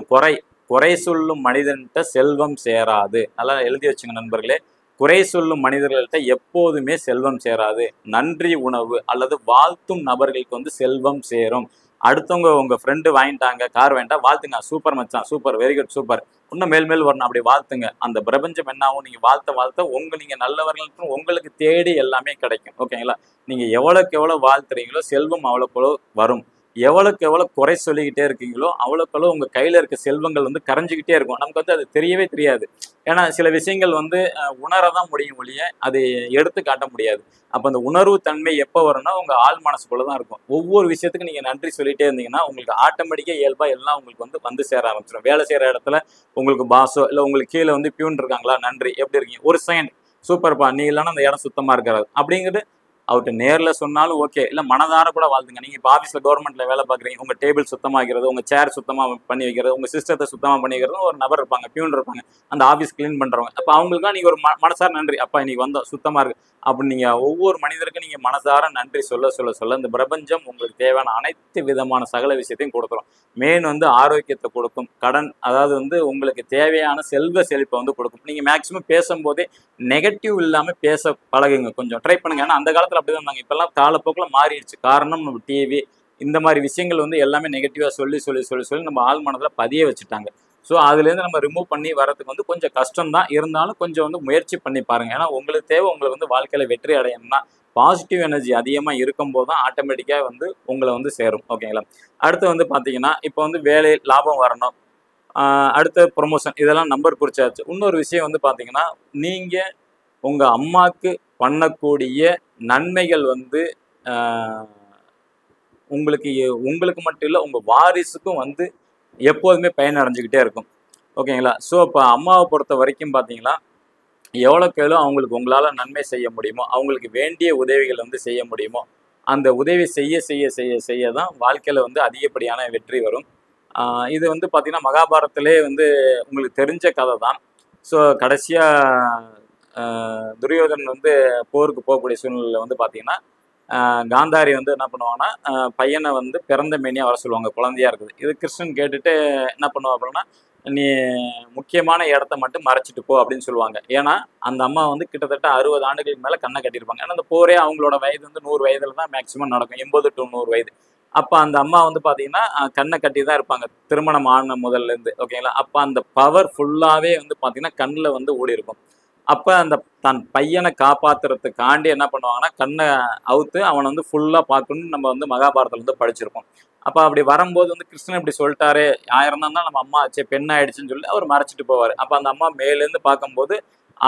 குறை சொல்லும் மனிதன்கிட்ட செல்வம் சேராது. நல்லா எழுதி வச்சுங்க நண்பர்களே. குறை சொல்லும் மனிதர்கள்ட்ட எப்போதுமே செல்வம் சேராது. நன்றி உணவு அல்லது வாழ்த்தும் நபர்களுக்கு வந்து செல்வம் சேரும். அடுத்தவங்க உங்க ஃப்ரெண்டு வாங்கிட்டாங்க, கார் வாங்கிட்டா வாழ்த்துங்க, சூப்பர் மச்சான், சூப்பர், வெரி குட், சூப்பர், இன்னும் மேல் வரணும், அப்படி வாழ்த்துங்க. அந்த பிரபஞ்சம் என்ன ஆகும், நீங்க வாழ்த்த நீங்க நல்லவர்களுக்கும் உங்களுக்கு தேடி எல்லாமே கிடைக்கும். ஓகேங்களா? நீங்க எவ்வளவுக்கு எவ்வளவு வாழ்த்துறீங்களோ செல்வம் அவ்வளவுக்கு வரும். எவ்வளவுக்கு எவ்வளவு குறை சொல்லிக்கிட்டே இருக்கீங்களோ அவ்வளவுக்கு எவ்வளவு உங்க கையில இருக்க செல்வங்கள் வந்து கரைஞ்சிக்கிட்டே இருக்கும். நமக்கு வந்து அது தெரியவே தெரியாது. ஏன்னா சில விஷயங்கள் வந்து உணரதான் முடியும் ஒழிய அது எடுத்து காட்ட முடியாது. அப்ப அந்த உணர்வு தன்மை எப்போ வரும்னா உங்க ஆள் மனசுக்குள்ளதான் இருக்கும். ஒவ்வொரு விஷயத்துக்கு நீங்க நன்றி சொல்லிட்டே இருந்தீங்கன்னா உங்களுக்கு ஆட்டோமேட்டிக்கா இயல்பா எல்லாம் உங்களுக்கு வந்து சேர ஆரம்பிச்சிடும். வேலை செய்யற இடத்துல உங்களுக்கு பாஸோ இல்ல உங்களுக்கு கீழே வந்து பியூன் இருக்காங்களா, நன்றி, எப்படி இருக்கீங்க, ஒரு செகண்ட், சூப்பர்ப்பா, நீ இல்லைன்னா அந்த இடம் சுத்தமா இருக்காது அப்படிங்கிறது அவர்கிட்ட நேரில் சொன்னாலும் ஓகே, இல்லை மனதார கூட வாழ்த்துங்க. நீங்கள் இப்போ ஆஃபீஸில் கவர்மெண்ட்டில் வேலை பார்க்குறீங்க, உங்கள் டேபிள் சுத்தமாகிறது, உங்கள் சேர் சுத்தமாக பண்ணி வைக்கிறது, உங்கள் சிஸ்டத்தை சுத்தமாக பண்ணி வைக்கிறது ஒரு நபர் இருப்பாங்க, பியூன் இருப்பாங்க, அந்த ஆஃபீஸ் க்ளீன் பண்ணுறவங்க. அப்போ அவங்களுக்குலாம் நீங்கள் ஒரு மனசார நன்றி, அப்பா இன்னைக்கு வந்தோம் சுத்தமாக இருக்குது அப்படின்னு நீங்கள் ஒவ்வொரு மனிதருக்கும் நீங்கள் மனசார நன்றி சொல்ல சொல்ல சொல்ல இந்த பிரபஞ்சம் உங்களுக்கு தேவையான அனைத்து விதமான சகல விஷயத்தையும் கொடுத்துரும். மெயின் வந்து ஆரோக்கியத்தை கொடுக்கும், கடன், அதாவது வந்து உங்களுக்கு தேவையான செல்வ செழிப்பை வந்து கொடுக்கும். நீங்கள் மேக்ஸிமம் பேசும்போதே நெகட்டிவ் இல்லாமல் பேச பழகுங்க, கொஞ்சம் ட்ரை பண்ணுங்க. ஏன்னா அந்த காலத்தில் அப்படி தான் இருந்தாங்க, இப்போல்லாம் காலப்போக்கில் மாறிடுச்சு. காரணம் நம்ம டிவி இந்த மாதிரி விஷயங்கள் வந்து எல்லாமே நெகட்டிவாக சொல்லி சொல்லி சொல்லி சொல்லி நம்ம ஆள் மனதில் பதிய வச்சுட்டாங்க. ஸோ அதுலேருந்து நம்ம ரிமூவ் பண்ணி வரதுக்கு வந்து கொஞ்சம் கஷ்டம் தான், இருந்தாலும் கொஞ்சம் வந்து முயற்சி பண்ணி பாருங்கள். ஏன்னா உங்களுக்கு தேவை உங்களுக்கு வந்து வாழ்க்கையில் வெற்றி அடையணும்னா பாசிட்டிவ் எனர்ஜி அதிகமாக இருக்கும்போது தான் ஆட்டோமேட்டிக்காக வந்து உங்களை வந்து சேரும். ஓகேங்களா? அடுத்து வந்து பார்த்தீங்கன்னா இப்போ வந்து வேலை லாபம் வரணும், அடுத்த ப்ரொமோஷன், இதெல்லாம் நம்பர் குறிச்சாச்சு. இன்னொரு விஷயம் வந்து பார்த்தீங்கன்னா நீங்கள் உங்கள் அம்மாவுக்கு பண்ணக்கூடிய நன்மைகள் வந்து உங்களுக்கு உங்களுக்கு மட்டும் இல்லை உங்கள் வாரிசுக்கும் வந்து எப்போதுமே பயனடைஞ்சிக்கிட்டே இருக்கும். ஓகேங்களா? ஸோ இப்போ அம்மாவை பொறுத்த வரைக்கும் பார்த்தீங்கன்னா எவ்வளோக்கு எவ்வளோ அவங்களுக்கு உங்களால் நன்மை செய்ய முடியுமோ, அவங்களுக்கு வேண்டிய உதவிகள் வந்து செய்ய முடியுமோ, அந்த உதவி செய்ய செய்ய செய்ய செய்ய தான் வாழ்க்கையில் வந்து அதிகப்படியான வெற்றி வரும். இது வந்து பார்த்தீங்கன்னா மகாபாரதத்திலே வந்து உங்களுக்கு தெரிஞ்ச கதை தான். ஸோ கடைசியாக துரியோதனன் வந்து போருக்கு போகக்கூடிய சூழ்நிலையில் வந்து பார்த்தீங்கன்னா காந்தாரி வந்து என்ன பண்ணுவாங்கன்னா பையனை வந்து பிறந்த மேனியாக வர சொல்லுவாங்க, குழந்தையா இருக்குது. இது கிருஷ்ணன் கேட்டுட்டு என்ன பண்ணுவா அப்படின்னா, நீ முக்கியமான இடத்த மட்டும் மறைச்சிட்டு போ அப்படின்னு சொல்லுவாங்க. ஏன்னா அந்த அம்மா வந்து கிட்டத்தட்ட 60 ஆண்டுகளுக்கு மேலே கண்ணை கட்டியிருப்பாங்க. ஏன்னா அந்த போரே அவங்களோட வயது வந்து 100 வயதில் தான் மேக்சிமம் நடக்கும், 80 to 100 வயது. அப்போ அந்த அம்மா வந்து பார்த்தீங்கன்னா கண்ணை கட்டி தான் இருப்பாங்க திருமணம் ஆன முதல்லேருந்து. ஓகேங்களா? அப்போ அந்த பவர் ஃபுல்லாகவே வந்து பார்த்தீங்கன்னா கண்ணில் வந்து ஓடி இருக்கும். அப்போ அந்த தன் பையனை காப்பாற்றுறதுக்காண்டி என்ன பண்ணுவாங்கன்னா கண்ணை அவுத்து அவனை வந்து ஃபுல்லாக பார்க்கணும்னு நம்ம வந்து மகாபாரதத்தில் வந்து படிச்சிருப்போம். அப்போ அப்படி வரும்போது வந்து கிருஷ்ணன் இப்படி சொல்லிட்டாரு, 1000 தான் நம்ம அம்மா ஆச்சு பெண் ஆயிடுச்சுன்னு சொல்லி அவர் மறைச்சிட்டு போவார். அப்போ அந்த அம்மா மேலேருந்து பார்க்கும்போது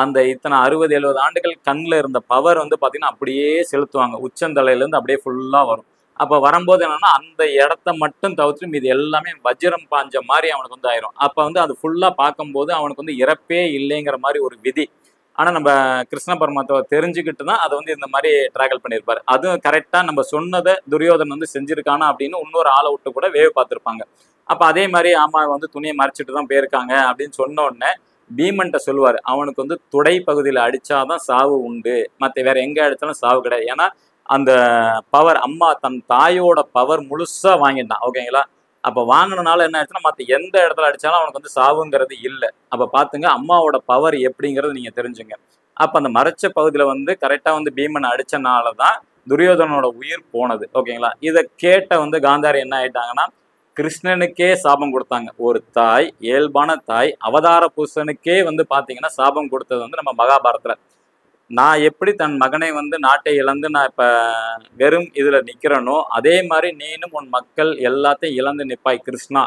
அந்த இத்தனை 60-70 ஆண்டுகள் கண்ணில் இருந்த பவர் வந்து பார்த்தீங்கன்னா அப்படியே செலுத்துவாங்க, உச்சந்தலையிலேருந்து அப்படியே ஃபுல்லாக வரும். அப்போ வரும்போது என்னன்னா அந்த இடத்த மட்டும் தவிர்த்து மீது எல்லாமே வஜ்ரம் பாஞ்ச மாதிரி அவனுக்கு வந்து ஆயிரும். அப்போ வந்து அது ஃபுல்லாக பார்க்கும்போது அவனுக்கு வந்து இறப்பே இல்லைங்கிற மாதிரி ஒரு விதி. ஆனால் நம்ம கிருஷ்ண பரமாத்மாவை தெரிஞ்சுக்கிட்டு தான் அதை வந்து இந்த மாதிரி ட்ராகல் பண்ணியிருப்பாரு. அதுவும் கரெக்டாக நம்ம சொன்னதை துரியோதனன் வந்து செஞ்சிருக்கானா அப்படின்னு இன்னொரு ஆளை விட்டு கூட வேவு பார்த்துருப்பாங்க. அப்போ அதே மாதிரி ஆமா வந்து துணியை மறைச்சிட்டு தான் போயிருக்காங்க அப்படின்னு சொன்ன உடனே பீமன்ட்ட சொல்லுவார், அவனுக்கு வந்து துடை பகுதியில் அடிச்சாதான் சாவு உண்டு, மற்ற வேற எங்கே அடித்தாலும் சாவு கிடையாது. ஏன்னா அந்த பவர் அம்மா தன் தாயோட பவர் முழுசா வாங்கிட்டான். ஓகேங்களா? அப்போ வாங்கினால என்ன ஆச்சுன்னா மற்ற எந்த இடத்துல அடித்தாலும் அவனுக்கு வந்து சாவுங்கிறது இல்லை. அப்போ பார்த்துங்க அம்மாவோட பவர் எப்படிங்கிறது நீங்கள் தெரிஞ்சுங்க. அப்போ அந்த மறைச்ச பகுதியில் வந்து கரெக்டாக வந்து பீமன் அடித்தனால தான் துரியோதனோட உயிர் போனது. ஓகேங்களா? இதை கேட்ட வந்து காந்தாரி என்ன ஆயிட்டாங்கன்னா கிருஷ்ணனுக்கே சாபம் கொடுத்தாங்க. ஒரு தாய், இயல்பான தாய், அவதார புருஷனுக்கே வந்து பார்த்தீங்கன்னா சாபம் கொடுத்தது வந்து நம்ம மகாபாரதத்தில். நான் எப்படி தன் மகனை வந்து நாட்டை இழந்து நான் இப்போ வெறும் இதில் நிற்கிறேனோ அதே மாதிரி நீனும் உன் மக்கள் எல்லாத்தையும் இழந்து நிற்பாய் கிருஷ்ணா.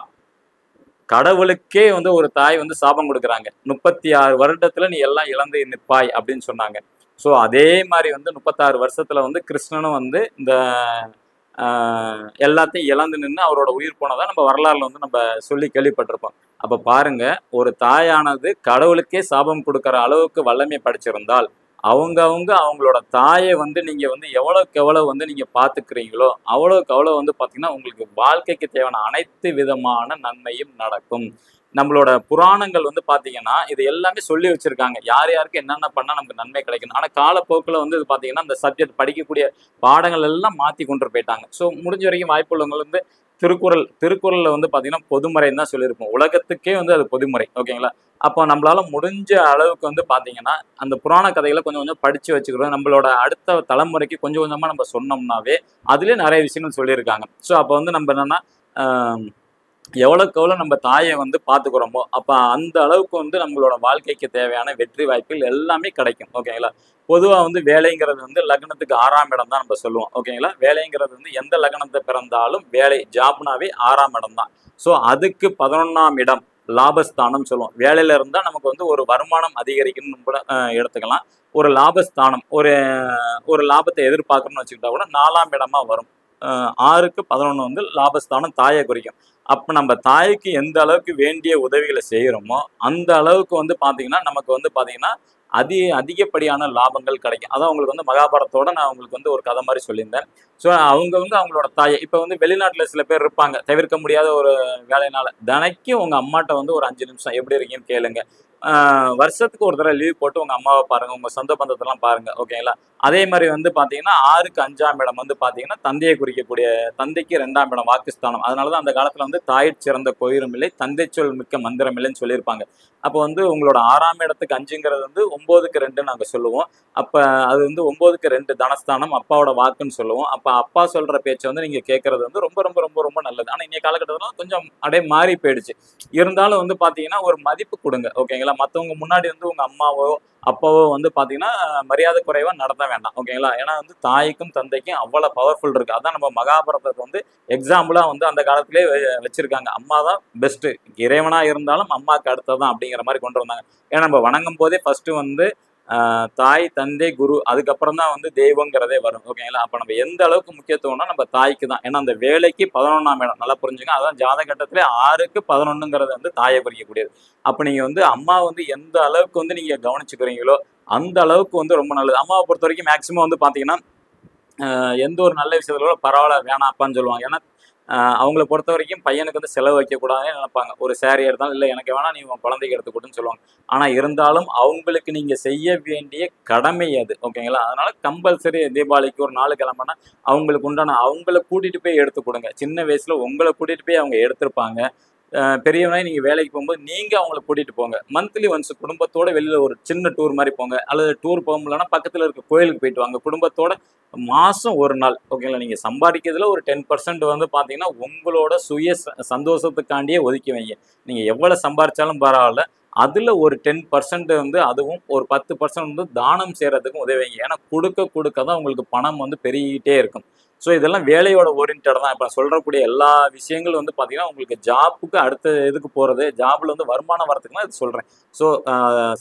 கடவுளுக்கே வந்து ஒரு தாய் வந்து சாபம் கொடுக்குறாங்க, 36 வருடத்துல நீ எல்லாம் இழந்து நிற்பாய் அப்படின்னு சொன்னாங்க. ஸோ அதே மாதிரி வந்து 36 வருஷத்துல வந்து கிருஷ்ணனும் வந்து இந்த எல்லாத்தையும் இழந்து நின்று அவரோட உயிர் போனதான் நம்ம வரலாறுல வந்து நம்ம சொல்லி கேள்விப்பட்டிருப்போம். அப்போ பாருங்க, ஒரு தாயானது கடவுளுக்கே சாபம் கொடுக்குற அளவுக்கு வல்லமை படைச்சிருந்தால் அவங்களோட தாயை வந்து நீங்க வந்து எவ்வளவுக்கு எவ்வளவு வந்து நீங்க பாத்துக்கிறீங்களோ அவ்வளவுக்கு அவ்வளவு வந்து பாத்தீங்கன்னா உங்களுக்கு வாழ்க்கைக்கு தேவையான அனைத்து விதமான நன்மையும் நடக்கும். நம்மளோட புராணங்கள் வந்து பாத்தீங்கன்னா இது எல்லாமே சொல்லி வச்சிருக்காங்க, யார் யாருக்கு என்னென்ன பண்ணா நமக்கு நன்மை கிடைக்கும். ஆனா காலப்போக்கில் வந்து இது பாத்தீங்கன்னா இந்த சப்ஜெக்ட் படிக்கக்கூடிய பாடங்கள் எல்லாம் மாத்தி கொண்டு போயிட்டாங்க. ஸோ முடிஞ்ச வரைக்கும் வாய்ப்புள்ளவங்க வந்து திருக்குறள்ல வந்து பாத்தீங்கன்னா பொதுமுறைன்னு தான் சொல்லியிருப்போம், உலகத்துக்கே வந்து அது பொதுமுறை. ஓகேங்களா? அப்போ நம்மளால முடிஞ்ச அளவுக்கு வந்து பாத்தீங்கன்னா அந்த புராண கதைகளை கொஞ்சம் கொஞ்சம் படிச்சு வச்சுக்கிறோம், நம்மளோட அடுத்த தலைமுறைக்கு கொஞ்சம் கொஞ்சமா நம்ம சொன்னோம்னாவே அதுலேயே நிறைய விஷயங்கள் சொல்லியிருக்காங்க. ஸோ அப்போ வந்து நம்ம என்னன்னா எவ்வளோக்கு எவ்வளோ நம்ம தாயை வந்து பார்த்துக்கிறோமோ அப்போ அந்த அளவுக்கு வந்து நம்மளோட வாழ்க்கைக்கு தேவையான வெற்றி வாய்ப்புகள் எல்லாமே கிடைக்கும். ஓகேங்களா? பொதுவாக வந்து வேலைங்கிறது வந்து லக்னத்துக்கு 6ஆம் இடம் தான் நம்ம சொல்லுவோம். ஓகேங்களா? வேலைங்கிறது வந்து எந்த லக்னத்தை பிறந்தாலும் வேலை ஜாப்னாவே 6ஆம் இடம் தான். ஸோ அதுக்கு 11ஆம் இடம் லாபஸ்தானம் சொல்லுவோம். வேலையில இருந்தால் நமக்கு வந்து ஒரு வருமானம் அதிகரிக்கணும்னு கூட எடுத்துக்கலாம். ஒரு லாபஸ்தானம் ஒரு லாபத்தை எதிர்பார்க்கணும்னு வச்சுக்கிட்டா கூட 4ஆம் இடமா வரும். 6க்கு 11 வந்து லாபஸ்தானம், தாயை குறிக்கும். அப்ப நம்ம தாய்க்கு எந்த அளவுக்கு வேண்டிய உதவிகளை செய்யறோமோ அந்த அளவுக்கு வந்து பாத்தீங்கன்னா நமக்கு வந்து பாத்தீங்கன்னா அதிகப்படியான லாபங்கள் கிடைக்கும். அதான் உங்களுக்கு வந்து மகாபாரதத்தோட நான் உங்களுக்கு வந்து ஒரு கதை மாதிரி சொல்லியிருந்தேன். ஸோ அவங்க வந்து அவங்களோட தாயை இப்போ வந்து வெளிநாட்டுல சில பேர் இருப்பாங்க, தவிர்க்க முடியாத ஒரு வேலையினால தினைக்கும் உங்க அம்மாட்ட வந்து ஒரு 5 நிமிஷம் எப்படி இருக்கீங்கன்னு கேளுங்க. வருஷத்துக்கு ஒரு தடவை லீவ் போட்டு உங்க அம்மாவை பாருங்க, உங்க சொந்த பந்தத்தெல்லாம் பாருங்க. ஓகேங்களா? அதே மாதிரி வந்து பாத்தீங்கன்னா 6க்கு 5ஆம் இடம் வந்து பாத்தீங்கன்னா தந்தையை குறிக்கக்கூடிய, தந்தைக்கு 2ஆம் இடம் வாக்குஸ்தானம். அதனாலதான் அந்த காலத்துல வந்து தாயிற் சிறந்த கோயிலும் இல்லை, தந்தை சொல் மிக்க மந்திரம் இல்லைன்னு சொல்லியிருப்பாங்க. அப்போ வந்து உங்களோட 6ஆம் இடத்துக்கு 5ங்கிறது வந்து 9க்கு 2 நாங்க சொல்லுவோம். அப்ப அது வந்து 9க்கு 2 தனஸ்தானம், அப்பாவோட வாக்குன்னு சொல்லுவோம். அப்ப அப்பா சொல்ற பேச்சை வந்து நீங்க கேட்கறது வந்து ரொம்ப ரொம்ப ரொம்ப ரொம்ப நல்லது. ஆனா இன்னைய காலகட்டத்துல கொஞ்சம் அப்படியே மாறி போயிடுச்சு. இருந்தாலும் வந்து பாத்தீங்கன்னா ஒரு மதிப்பு கொடுங்க. ஓகேங்களா? மத்தவங்க முன்னாடி வந்து உங்க அம்மாவோ அப்பாவோ வந்து பாத்தீங்கன்னா மரியாதை குறைவா நடத்த வேண்டாம். ஓகேங்களா? ஏன்னா வந்து தாய்க்கும் தந்தைக்கும் அவ்வளவு பவர்ஃபுல் இருக்கு. அதான் நம்ம மகாபாரதத்தை வந்து எக்ஸாம்பிளா வந்து அந்த காலத்திலே வச்சிருக்காங்க. அம்மா தான் பெஸ்ட், இறைவனா இருந்தாலும் அம்மாவுக்கு அடுத்ததான் அப்படிங்கிற மாதிரி கொண்டு வந்தாங்க. ஏன்னா நம்ம வணங்கும் போதே ஃபர்ஸ்ட் வந்து தாய், தந்தை, குரு, அதுக்கப்புறம் தான் வந்து தெய்வங்கிறதே வரும். ஓகேங்களா? அப்ப நம்ம எந்த அளவுக்கு முக்கியத்துவம்னா நம்ம தாய்க்கு தான். ஏன்னா அந்த வேலைக்கு 11ஆம் இடம் நல்லா புரிஞ்சுங்க. அதான் ஜாதகட்டத்திலே 6க்கு 11ங்கிறது வந்து தாயை குறிக்கக்கூடியது. அப்ப நீங்க வந்து அம்மா வந்து எந்த அளவுக்கு வந்து நீங்க கவனிச்சுக்கிறீங்களோ அந்த அளவுக்கு வந்து ரொம்ப நல்லது. அம்மாவை பொறுத்த வரைக்கும் மேக்சிமம் வந்து பாத்தீங்கன்னா எந்த ஒரு நல்ல விஷயத்துல கூட பரவாயில்ல வேணாப்பான்னு சொல்லுவாங்க. ஏன்னா அவங்கள பொறுத்த வரைக்கும் பையனுக்கு வந்து செலவு வைக்கக்கூடாதுன்னு நினைப்பாங்க. ஒரு saree எடுத்தாலும் இல்லை எனக்கு வேணா, நீ உன் குழந்தைக்கு எடுத்து கொடுன்னு சொல்லுவாங்க. ஆனா இருந்தாலும் அவங்களுக்கு நீங்க செய்ய வேண்டிய கடமை அது. ஓகேங்களா? அதனால கம்பல்சரி தீபாவளிக்கு ஒரு நாள் கிளம்புனா அவங்களுக்கு உண்டான அவங்கள கூட்டிட்டு போய் எடுத்து கொடுங்க. சின்ன வயசுல உங்களை கூட்டிட்டு போய் அவங்க எடுத்திருப்பாங்க. பெரியவனே நீங்க வேலைக்கு போகும்போது நீங்க அவங்கள கூட்டிட்டு போங்க. மந்த்லி ஒன்ஸ் குடும்பத்தோட வெளியில ஒரு சின்ன டூர் மாதிரி போங்க. அல்லது டூர் போக முடியலன்னா பக்கத்துல இருக்க கோயிலுக்கு போயிட்டு வாங்க குடும்பத்தோட. மாசம் ஒரு நாள். ஓகேங்களா? நீங்க சம்பாதிக்கிறதுல ஒரு 10% வந்து பாத்தீங்கன்னா உங்களோட சந்தோஷத்துக்காண்டியே ஒதுக்கி வைங்க. நீங்க எவ்வளவு சம்பாரிச்சாலும் பரவாயில்ல, அதுல ஒரு 10% வந்து, அதுவும் ஒரு 10% வந்து தானம் செய்யறதுக்கும் உதவி வைங்க. ஏன்னா கொடுக்க கொடுக்க தான் உங்களுக்கு பணம் வந்து பெருகிட்டே இருக்கும். ஸோ இதெல்லாம் வேலையோட ஓரியன்டட் தான். இப்ப சொல்றக்கூடிய எல்லா விஷயங்களும் வந்து பாத்தீங்கன்னா உங்களுக்கு ஜாப்புக்கு அடுத்த இதுக்கு போறது, ஜாப்ல வந்து வருமானம் வரதுக்கு தான் இது சொல்றேன். ஸோ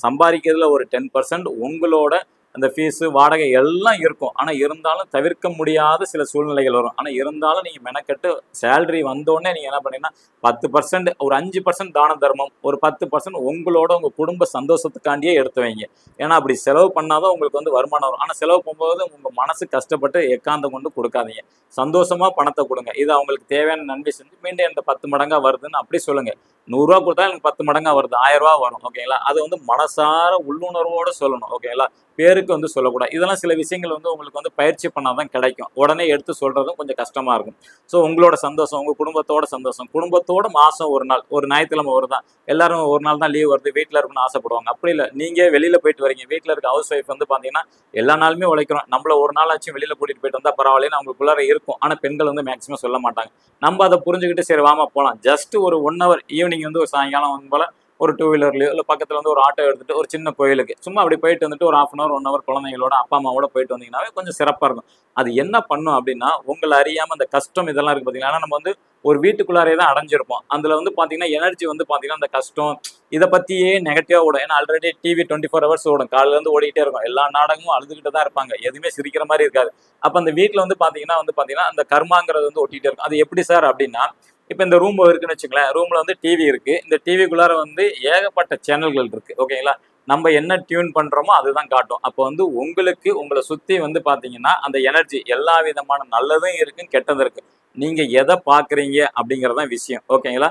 சம்பாதிக்கிறதுல ஒரு 10% உங்களோட அந்த ஃபீஸு, வாடகை எல்லாம் இருக்கும். ஆனா இருந்தாலும் தவிர்க்க முடியாத சில சூழ்நிலைகள் வரும். ஆனா இருந்தாலும் நீங்க மெனக்கெட்டு சேலரி வந்தோடனே நீங்க என்ன பண்ணீங்கன்னா 10%, ஒரு 5% தான தர்மம், ஒரு 10% உங்களோட உங்க குடும்ப சந்தோஷத்துக்காண்டியே எடுத்து வைங்க. ஏன்னா அப்படி செலவு பண்ணாதான் உங்களுக்கு வந்து வருமானம் வரும். ஆனா செலவு போகும்போது உங்க மனசு கஷ்டப்பட்டு எக்காந்தம் கொண்டு கொடுக்காதீங்க. சந்தோஷமா பணத்தை கொடுங்க. இது அவங்களுக்கு தேவையான நன்மை செஞ்சு மீண்டும் இந்த 10 மடங்கா வருதுன்னு அப்படி சொல்லுங்க. 100 ரூபா கொடுத்தா எனக்கு 10 மடங்கா வருது, 1000 ரூபா வரும். ஓகேங்களா? அது வந்து மனசார உள்ளுணர்வோட சொல்லணும். ஓகேங்களா? பேருக்கு வந்து சொல்லக்கூடாது. இதெல்லாம் சில விஷயங்கள் வந்து உங்களுக்கு வந்து பயிற்சி பண்ணாதான் கிடைக்கும். உடனே எடுத்து சொல்றதும் கொஞ்சம் கஷ்டமா இருக்கும். ஸோ உங்களோட சந்தோஷம், உங்க குடும்பத்தோட சந்தோஷம், குடும்பத்தோட மாசம் ஒரு நாள், ஒரு ஞாயிற்றுக்கிழமை வருதான், எல்லாரும் ஒரு நாள் தான் லீவ் வருது, வீட்டில் இருக்கணும்னு ஆசைப்படுவாங்க. அப்படி இல்லை, நீங்க வெளியில போயிட்டு வரீங்க, வீட்டில் இருக்க ஹவுஸ் ஒய்ஃப் வந்து பாத்தீங்கன்னா எல்லா நாளுமே உழைக்கிறோம், நம்மள ஒரு நாளாச்சும் வெளியில கூட்டிட்டு போயிட்டு வந்தா பரவாயில்லன்னு அவங்களுக்குள்ளார இருக்கும். ஆனா பெண்கள் வந்து மேக்சிமம் சொல்ல மாட்டாங்க. நம்ம அதை புரிஞ்சுக்கிட்டு சரி வாமா போலாம், ஜஸ்ட் ஒரு 1 hour ஈவினிங் வந்து ஒரு சாயங்காலம் போல ஒரு 2 வீலர்லயோ இல்லை பக்கத்துல வந்து ஒரு ஆட்டோ எடுத்துட்டு ஒரு சின்ன கோயிலுக்கு சும்மா அப்படி போயிட்டு வந்துட்டு ஒரு 1/2 hour 1 hour குழந்தைங்களோட அப்பா அம்மாவோட போயிட்டு வந்தீங்கன்னாவே கொஞ்சம் சிறப்பா இருக்கும். அது என்ன பண்ணும் அப்படின்னா உங்களை அறியாம அந்த கஷ்டம் இதெல்லாம் இருக்கு பாத்தீங்களா. ஆனா நம்ம வந்து ஒரு வீட்டுக்குள்ளாரே தான் அடைஞ்சிருப்போம். அதுல வந்து பாத்தீங்கன்னா எனர்ஜி வந்து பாத்தீங்கன்னா அந்த கஷ்டம் இதை பத்தியே நெகட்டிவா ஓடும். ஏன்னா ஆல்ரெடி டிவி 24 hours ஓடும், காலையில இருந்து ஓடிக்கிட்டே இருக்கும். எல்லா நாடகமும் அழுதுகிட்டு தான் இருப்பாங்க, எதுவுமே சிரிக்கிற மாதிரி இருக்காது. அப்ப அந்த வீட்டுல வந்து பாத்தீங்கன்னா அந்த கர்மாங்கிறது வந்து ஒட்டிகிட்டே இருக்கும். அது எப்படி சார் அப்படின்னா, இப்ப இந்த ரூம் இருக்குன்னு வச்சுங்களேன், ரூம்ல வந்து டிவி இருக்கு. இந்த டிவிக்குள்ளார வந்து ஏகப்பட்ட சேனல்கள் இருக்கு. ஓகேங்களா? நம்ம என்ன டியூன் பண்றோமோ அதுதான் காட்டும். அப்போ வந்து உங்களுக்கு உங்களை சுத்தி வந்து பாத்தீங்கன்னா அந்த எனர்ஜி எல்லா விதமான நல்லதும் இருக்கு, கெட்டதும் இருக்கு. நீங்க எதை பாக்குறீங்க அப்படிங்கறதான் விஷயம். ஓகேங்களா?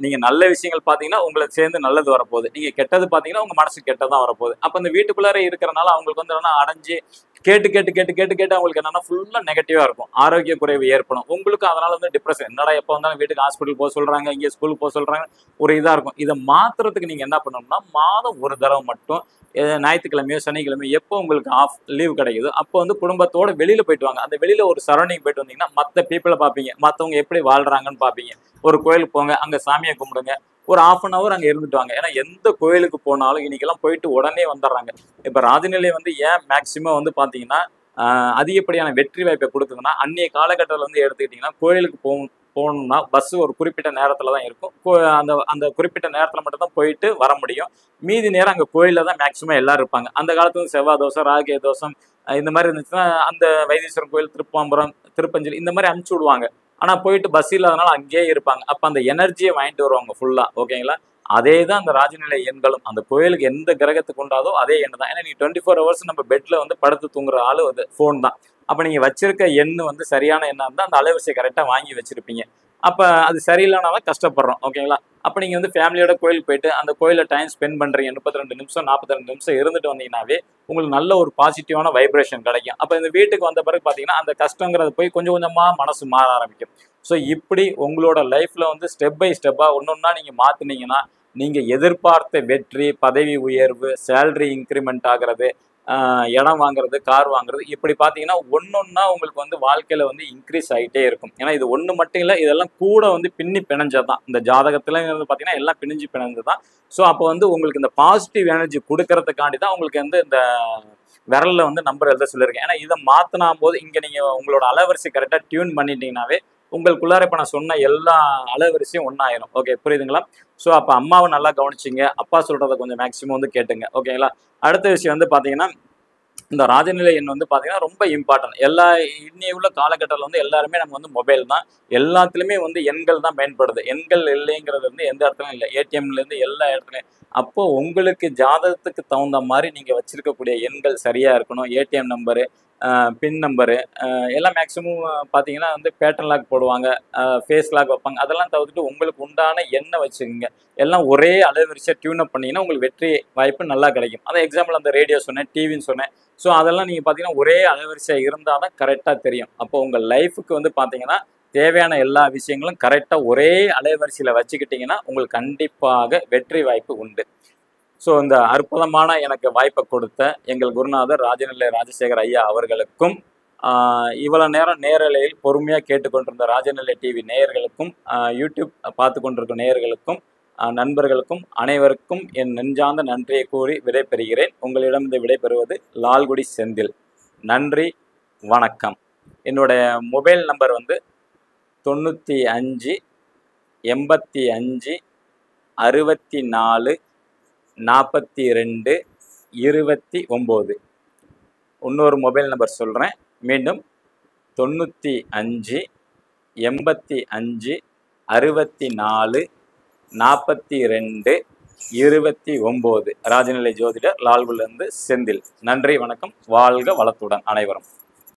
நீங்க நல்ல விஷயங்கள் பாத்தீங்கன்னா உங்களுக்கு சேர்ந்து நல்லது வரப்போகுது, நீங்க கெட்டது பாத்தீங்கன்னா உங்க மனசு கெட்டதான் வரப்போகுது. அப்ப இந்த வீட்டுக்குள்ளார இருக்கிறனால அவங்களுக்கு வந்து என்னன்னா அடைஞ்சு கேட்டு கேட்டு கேட்டு கேட்டு கேட்டு அவங்களுக்கு என்னன்னா ஃபுல்லா நெகட்டிவா இருக்கும், ஆரோக்கிய குறைவு ஏற்படும். உங்களுக்கு அதனால வந்து டிப்ரெஷன், என்னடா எப்போ வந்தாலும் வீட்டுக்கு ஹாஸ்பிட்டல் போக சொல்றாங்க, இங்கே ஸ்கூலுக்கு போக சொல்றாங்க, ஒரு இதா இருக்கும். இதை மாத்துறதுக்கு நீங்க என்ன பண்ணணும்னா மாதம் ஒரு தடவை மட்டும் ஞாயிற்றுக்கிழமையோ சனிக்கிழமையோ எப்போ உங்களுக்கு ஆஃப் லீவ் கிடைக்குதோ அப்போ வந்து குடும்பத்தோட வெளியில போயிட்டு வாங்க. அந்த வெளியில ஒரு சரௌண்டிங் போயிட்டு வந்தீங்கன்னா மற்ற பீப்புளை பார்ப்பீங்க, மற்றவங்க எப்படி வாழ்றாங்கன்னு பார்ப்பீங்க. ஒரு கோயிலுக்கு போங்க, அங்க சாமியை கும்பிடுங்க, ஒரு 1/2 hour அங்க இருந்துட்டு வாங்க. ஏன்னா எந்த கோயிலுக்கு போனாலும் இன்னைக்கெல்லாம் போயிட்டு உடனே வந்துடுறாங்க. இப்ப ராஜநிலை வந்து ஏன் மேக்சிமம் வந்து பாத்தீங்கன்னா அதிகப்படியான வெற்றி வாய்ப்பை கொடுக்குதுன்னா, அன்னைய காலகட்டத்தில் வந்து எடுத்துக்கிட்டீங்கன்னா கோயிலுக்கு போகணும்னா பஸ் ஒரு குறிப்பிட்ட நேரத்துல தான் இருக்கும். அந்த அந்த குறிப்பிட்ட நேரத்துல மட்டும் தான் போயிட்டு வர முடியும். மீதி நேரம் அங்க கோயில்ல தான் மேக்சிமம் எல்லாரும் இருப்பாங்க. அந்த காலத்துல செவ்வாய் தோசம், ராகு தோஷம், இந்த மாதிரி இருந்துச்சுன்னா அந்த வைத்தீஸ்வரன் கோயில், திருப்பாம்பரம், திருப்பஞ்சலி இந்த மாதிரி அனுப்பிச்சி விடுவாங்க. ஆனா போயிட்டு பஸ் இல்லாதனால அங்கேயே இருப்பாங்க. அப்ப அந்த எனர்ஜியை வாங்கிட்டு வருவாங்க ஃபுல்லா. ஓகேங்களா? அதே தான் அந்த ராஜநிலை எண்களும். அந்த கோயிலுக்கு எந்த கிரகத்துக்கு உண்டாதோ அதே எண் தான். ஏன்னா நீ 24 ஹவர்ஸ் நம்ம பெட்ல வந்து படுத்து தூங்குற ஆளு வந்து ஃபோன் தான். அப்ப நீங்க வச்சிருக்க எண்ணு வந்து சரியான எண்ணா இருந்தா அந்த அலைவரிசையை கரெக்டா வாங்கி வச்சிருப்பீங்க. அப்ப அது சரியில்லைனாதான் கஷ்டப்படுறோம். ஓகேங்களா? அப்ப நீங்க வந்து ஃபேமிலியோட கோயிலுக்கு போயிட்டு அந்த கோயில டைம் ஸ்பெண்ட் பண்றீங்க. 32 நிமிஷம், 42 நிமிஷம் இருந்துட்டு வந்தீங்கன்னாவே உங்களுக்கு நல்ல ஒரு பாசிட்டிவான வைப்ரேஷன் கிடைக்கும். அப்ப இந்த வீட்டுக்கு வந்த பிறகு பாத்தீங்கன்னா அந்த கஷ்டங்கிறது போய் கொஞ்சம் கொஞ்சமா மனசு மாற ஆரம்பிக்கும். ஸோ இப்படி உங்களோட லைஃப்ல வந்து ஸ்டெப் பை ஸ்டெப்பா ஒன்னொன்னா நீங்க மாத்துனீங்கன்னா நீங்க எதிர்பார்த்த வெற்றி, பதவி உயர்வு, சேலரி இன்க்ரிமெண்ட் ஆகிறது, இடம் வாங்குறது, கார் வாங்குறது, இப்படி பார்த்தீங்கன்னா ஒன்னொன்னா உங்களுக்கு வந்து வாழ்க்கையில வந்து இன்க்ரீஸ் ஆகிட்டே இருக்கும். ஏன்னா இது ஒன்று மட்டும் இல்லை, இதெல்லாம் கூட வந்து பின்னி பிணைஞ்சது தான். இந்த ஜாதகத்துலங்கிறது பார்த்தீங்கன்னா எல்லாம் பிணிஞ்சு பிணைஞ்சது தான். ஸோ அப்போ வந்து உங்களுக்கு இந்த பாசிட்டிவ் எனர்ஜி கொடுக்கறதுக்காண்டி தான் உங்களுக்கு வந்து இந்த விரல்ல வந்து நம்பர் எழுத சொல்லியிருக்கேன். ஏன்னா இதை மாத்தினா போது இங்க நீங்க உங்களோட அலைவரிசை கரெக்டாக டியூன் பண்ணிட்டீங்கன்னாவே உங்களுக்குள்ளார இப்போ நான் சொன்ன எல்லா அலைவரிசையும் ஒன்றாயிரும். ஓகே, புரியுதுங்களா? ஸோ அப்போ அம்மாவை நல்லா கவனிச்சிங்க, அப்பா சொல்கிறத கொஞ்சம் மேக்ஸிமம் வந்து கேட்டுங்க. ஓகேங்களா? அடுத்த விஷயம் வந்து பார்த்தீங்கன்னா இந்த ராஜநிலை எண் வந்து பார்த்தீங்கன்னா ரொம்ப இம்பார்ட்டன்ட். இன்னைய உள்ள காலகட்டத்தில் வந்து எல்லாருமே நம்ம வந்து மொபைல் தான், எல்லாத்துலேயுமே வந்து எண்கள் தான் பயன்படுது. எண்கள் இல்லைங்கிறது வந்து எந்த இடத்துலையும் இல்லை, ஏடிஎம்லேருந்து எல்லா இடத்துலையும். அப்போ உங்களுக்கு ஜாதகத்துக்கு தகுந்த மாதிரி நீங்கள் வச்சிருக்கக்கூடிய எண்கள் சரியாக இருக்கணும். ஏடிஎம் நம்பரு, பின் நம்பரு, எல்லாம் மேக்ஸிமம் பார்த்தீங்கன்னா வந்து பேட்டர்ன் லாக் போடுவாங்க, ஃபேஸ் லாக் வைப்பாங்க. அதெல்லாம் தவிர்த்துட்டு உங்களுக்கு உண்டான எண்ணை வச்சுக்கோங்க. எல்லாம் ஒரே அலைவரிசை டியூன் அப் பண்ணிங்கன்னா உங்களுக்கு வெற்றி வாய்ப்பு நல்லா கிடைக்கும். அதான் எக்ஸாம்பிள் அந்த ரேடியோ சொன்னேன், டிவின்னு சொன்னேன். ஸோ அதெல்லாம் நீங்கள் பார்த்தீங்கன்னா ஒரே அலைவரிசையாக இருந்தால் தான் கரெக்டாக தெரியும். அப்போ உங்கள் லைஃபுக்கு வந்து பார்த்தீங்கன்னா தேவையான எல்லா விஷயங்களும் கரெக்டாக ஒரே அலைவரிசையில் வச்சுக்கிட்டிங்கன்னா உங்களுக்கு கண்டிப்பாக வெற்றி வாய்ப்பு உண்டு. ஸோ இந்த அற்புதமான எனக்கு வாய்ப்பை கொடுத்த எங்கள் குருநாதர் ராஜநிலை ராஜசேகர் ஐயா அவர்களுக்கும், இவ்வளோ நேரம் நேரலையில் பொறுமையாக கேட்டுக்கொண்டிருந்த ராஜநிலை டிவி நேயர்களுக்கும், யூடியூப் பார்த்து கொண்டிருக்கும் நேயர்களுக்கும், நண்பர்களுக்கும் அனைவருக்கும் என் நெஞ்சார்ந்த நன்றியை கூறி விடைபெறுகிறேன். உங்களிடமிருந்து விடைபெறுவது லால்குடி செந்தில். நன்றி, வணக்கம். என்னுடைய மொபைல் நம்பர் வந்து 95 85 64 42 29. இன்னொரு மொபைல் நம்பர் சொல்கிறேன், மீண்டும் 95 85 64 42 29. ராஜநிலை ஜோதிடர், லால்குடியிலிருந்து செந்தில். நன்றி, வணக்கம். வாழ்க வளத்துடன் அனைவரும்.